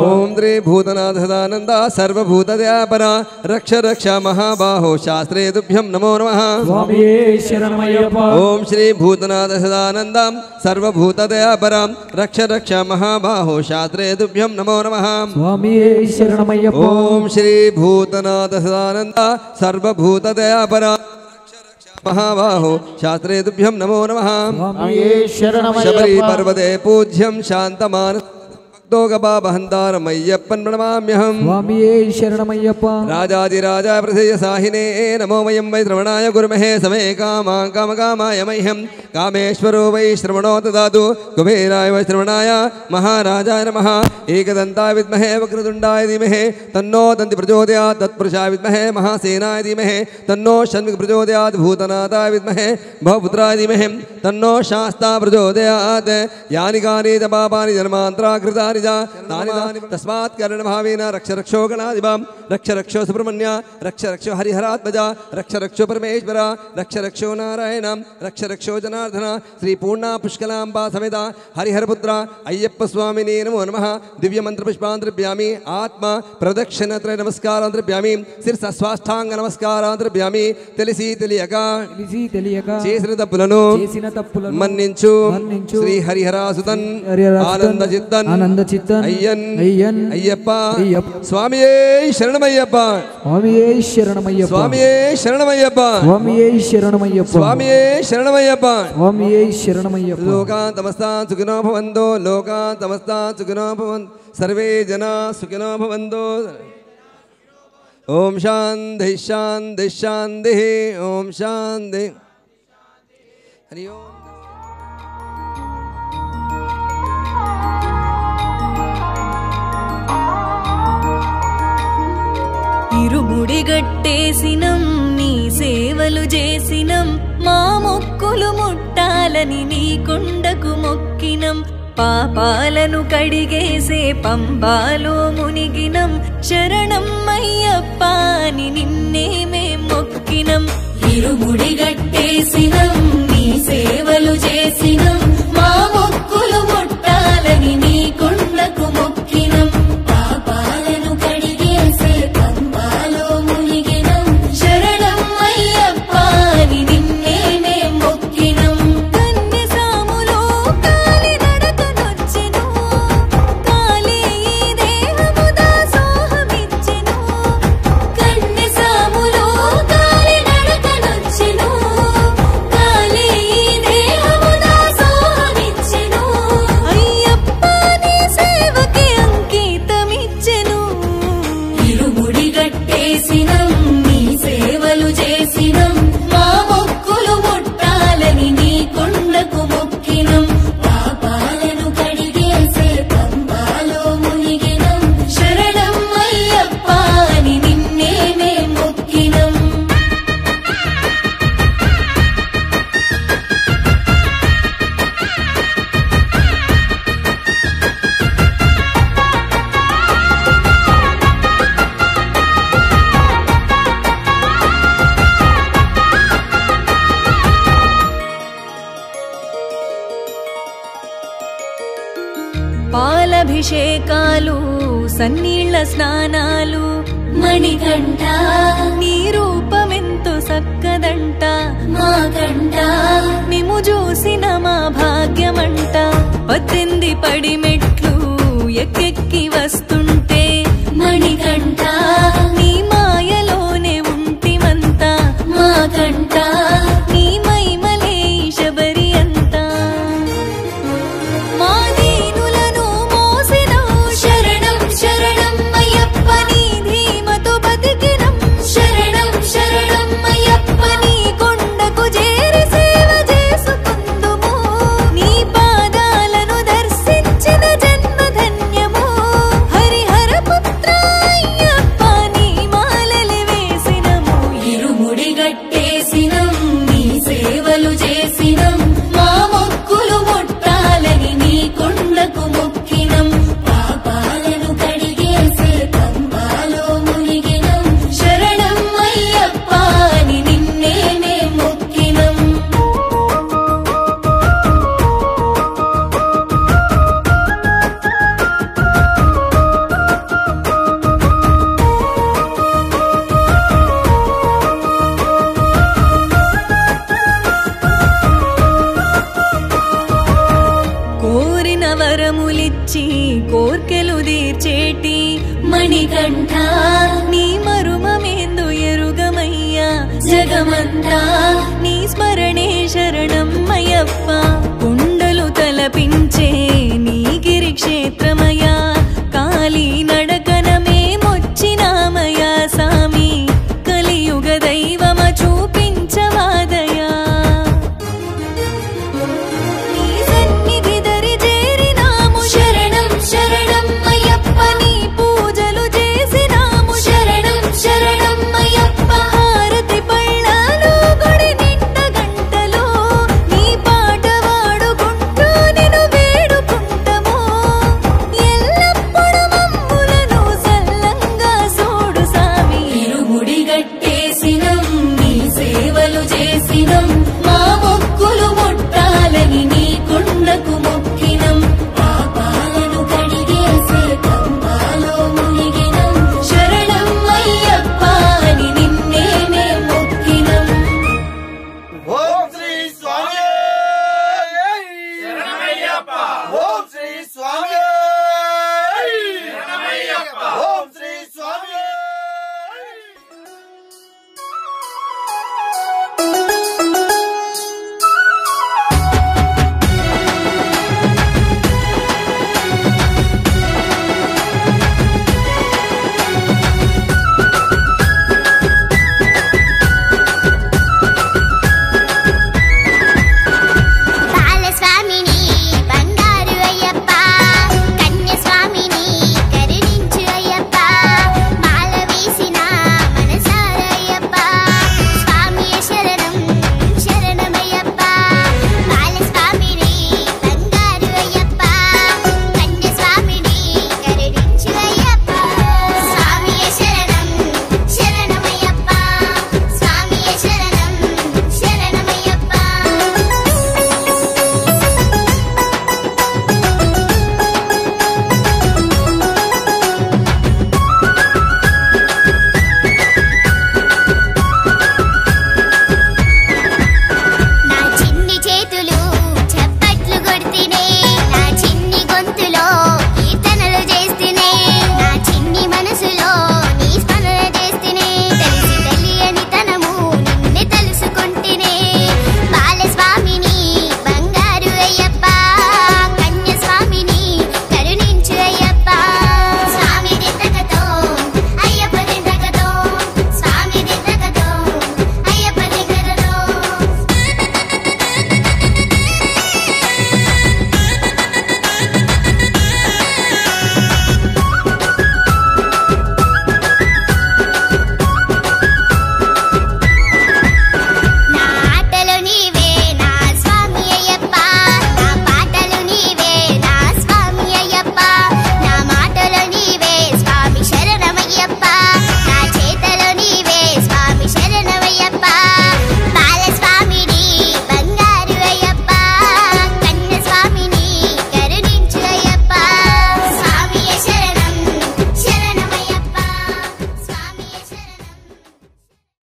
ఓం శ్రీ భూతనాథ సదానంద సర్వభూత దయాపర రక్ష రక్ష మహాబాహో శాస్త్రే తుభ్యం నమో నమః స్వామియే శరణమయ్యప్ప ఓం శ్రీ భూతనాథ సదానంద సర్వభూత దయాపర రక్ష రక్ష మహాబాహో శాస్త్రే తుభ్యం నమో నమః స్వామియే శరణమయ్యప్ప ఓం శ్రీ భూతనాథ సదానంద సర్వభూత దయాపర మహాబాహో శాస్త్రే తుభ్యం నమో నమః స్వామియే శరణమయ్యప్ప శబరి పర్వతే పూజ్యం శాంతమాన భక్తోగపాపహంతారమయ్యప్పన్ ప్రణమామ్యహం స్వామియే శరణమయ్యప్ప రాజాదిరాజ ప్రసేయ సాహినే నమో వయం వై శ్రవణాయ గురుమహే సమే కామాం కామకామాయ మహ్యం కామేశ్వరో వై శ్రవణో దదాతు కుబేరాయ వై శ్రవణాయ మహారాజాయ నమః ఏకదంతాయ విద్మహే వక్రతుండాయ ధీమహి తన్నో దంతి ప్రచోదయాత్ తత్పురుషాయ విద్మహే మహాసేనాయ ధీమహి తన్నో షణ్ముఖ ప్రచోదయాత్ భూతనాథాయ విద్మహే భవపుత్రాయ ధీమహి తన్నో శాస్తా ప్రచోదయాత్ యాని కాని చ పాపాని జన్మాంతరాకృతాని तस्मात् करणभावेन रक्ष रक्षो गणाधिपं रक्ष रक्षो सुब्रह्मण्य रक्ष रक्षो हरिहरात्मज रक्ष रक्षो परमेश्वर रक्ष रक्षो नारायण रक्ष रक्षो जनार्दन श्री पूर्णा पुष्कलांबा समेत हरिहरपुत्र अय्यप्प स्वामिने नमो नमः दिव्य मंत्र पुष्पान् द्रव्यामि आत्मा प्रदक्षिणत्रय नमस्कारान् द्रव्यामि शिरसा स्वाष्टांग नमस्कारान् द्रव्यामि తెలిసి తెలియక చేసిన తప్పులను మన్నించు శ్రీ హరిహరాసుతన్ ఆనంద చిత్తన్ అయ్యన్ అయ్యప్ప స్వామియే శరణమయ్యప్ప స్వామియే శరణమయ్యప్ప స్వామియే శరణమయ్యప్ప స్వామియే శరణమయ్యప్ప స్వామియే శరణమయ్యప్ప స్వామియే శరణమయ్యప్ప లోకాన్ తమస్తాన్ సుఖినో భవంతో లోకాన్ తమస్తాన్ సుఖినో భవంతు సర్వే జనా సుఖినో భవంతో ఓం శాంతి శాంతి శాంతి ఓం శాంతి హరి ఓం ఇరుముడిగట్టేసినం నీ సేవలు చేసినం మా మొక్కులు ముట్టాలని నీ కొండకు మొక్కినం పాపాలను కడిగేసే పంబాలో మునిగినం శరణం అయ్యప్ప అని నిన్నే మేం మొక్కినం ఇరుముడిగట్టేసినం నీ సేవలు చేసినం మా మొక్కులు ముట్టాలని నీ కొండకు మొక్కినం పాపాలను కడిగేసే పంబాలో మునిగినం శరణం అయ్యప్ప అని నిన్నే మేం మొక్కినం కన్యసాములో కాలి నడకనొచ్చెను కాలే ఈ దేహము దాసోహమిచ్చెను కన్యసాములో కాలి నడకనొచ్చెను కాలే ఈ దేహము దాసోహమిచ్చెను అయ్యప్ప నీ సేవకి అంకితమిచ్చెను ఇరుముడిగట్టేసినం నీ సేవలు చేసినం మా మొక్కులు ముట్టాలని నీ కొండకు మొక్కినం పాపాలను కడిగేసే పంబాలో మునిగినం శరణం అయ్యప్ప అని నిన్నే మేం మొక్కినం పాలభిషేకాలు సన్నీళ్ల స్నానాలు మణికంఠ నీ రూపమెంతో సక్కదంట మా కంట మేము చూసిన మా భాగ్యమంట 18 పడి మెట్లు ఎక్కెక్కి వస్తుంటే మణికంఠ నీ మాయలోనే ఉంటిమంత మా కంట నీ మైమలే శబరి అంతా మా దీనులను మోసినం శరణం శరణం అయ్యప్ప నీ ధీమతో బతికినం శరణం శరణం అయ్యప్ప నీ కొండకు చేరి సేవ చేసుకుందుము నీ పాదాలను దర్శించిన జన్మ శరణం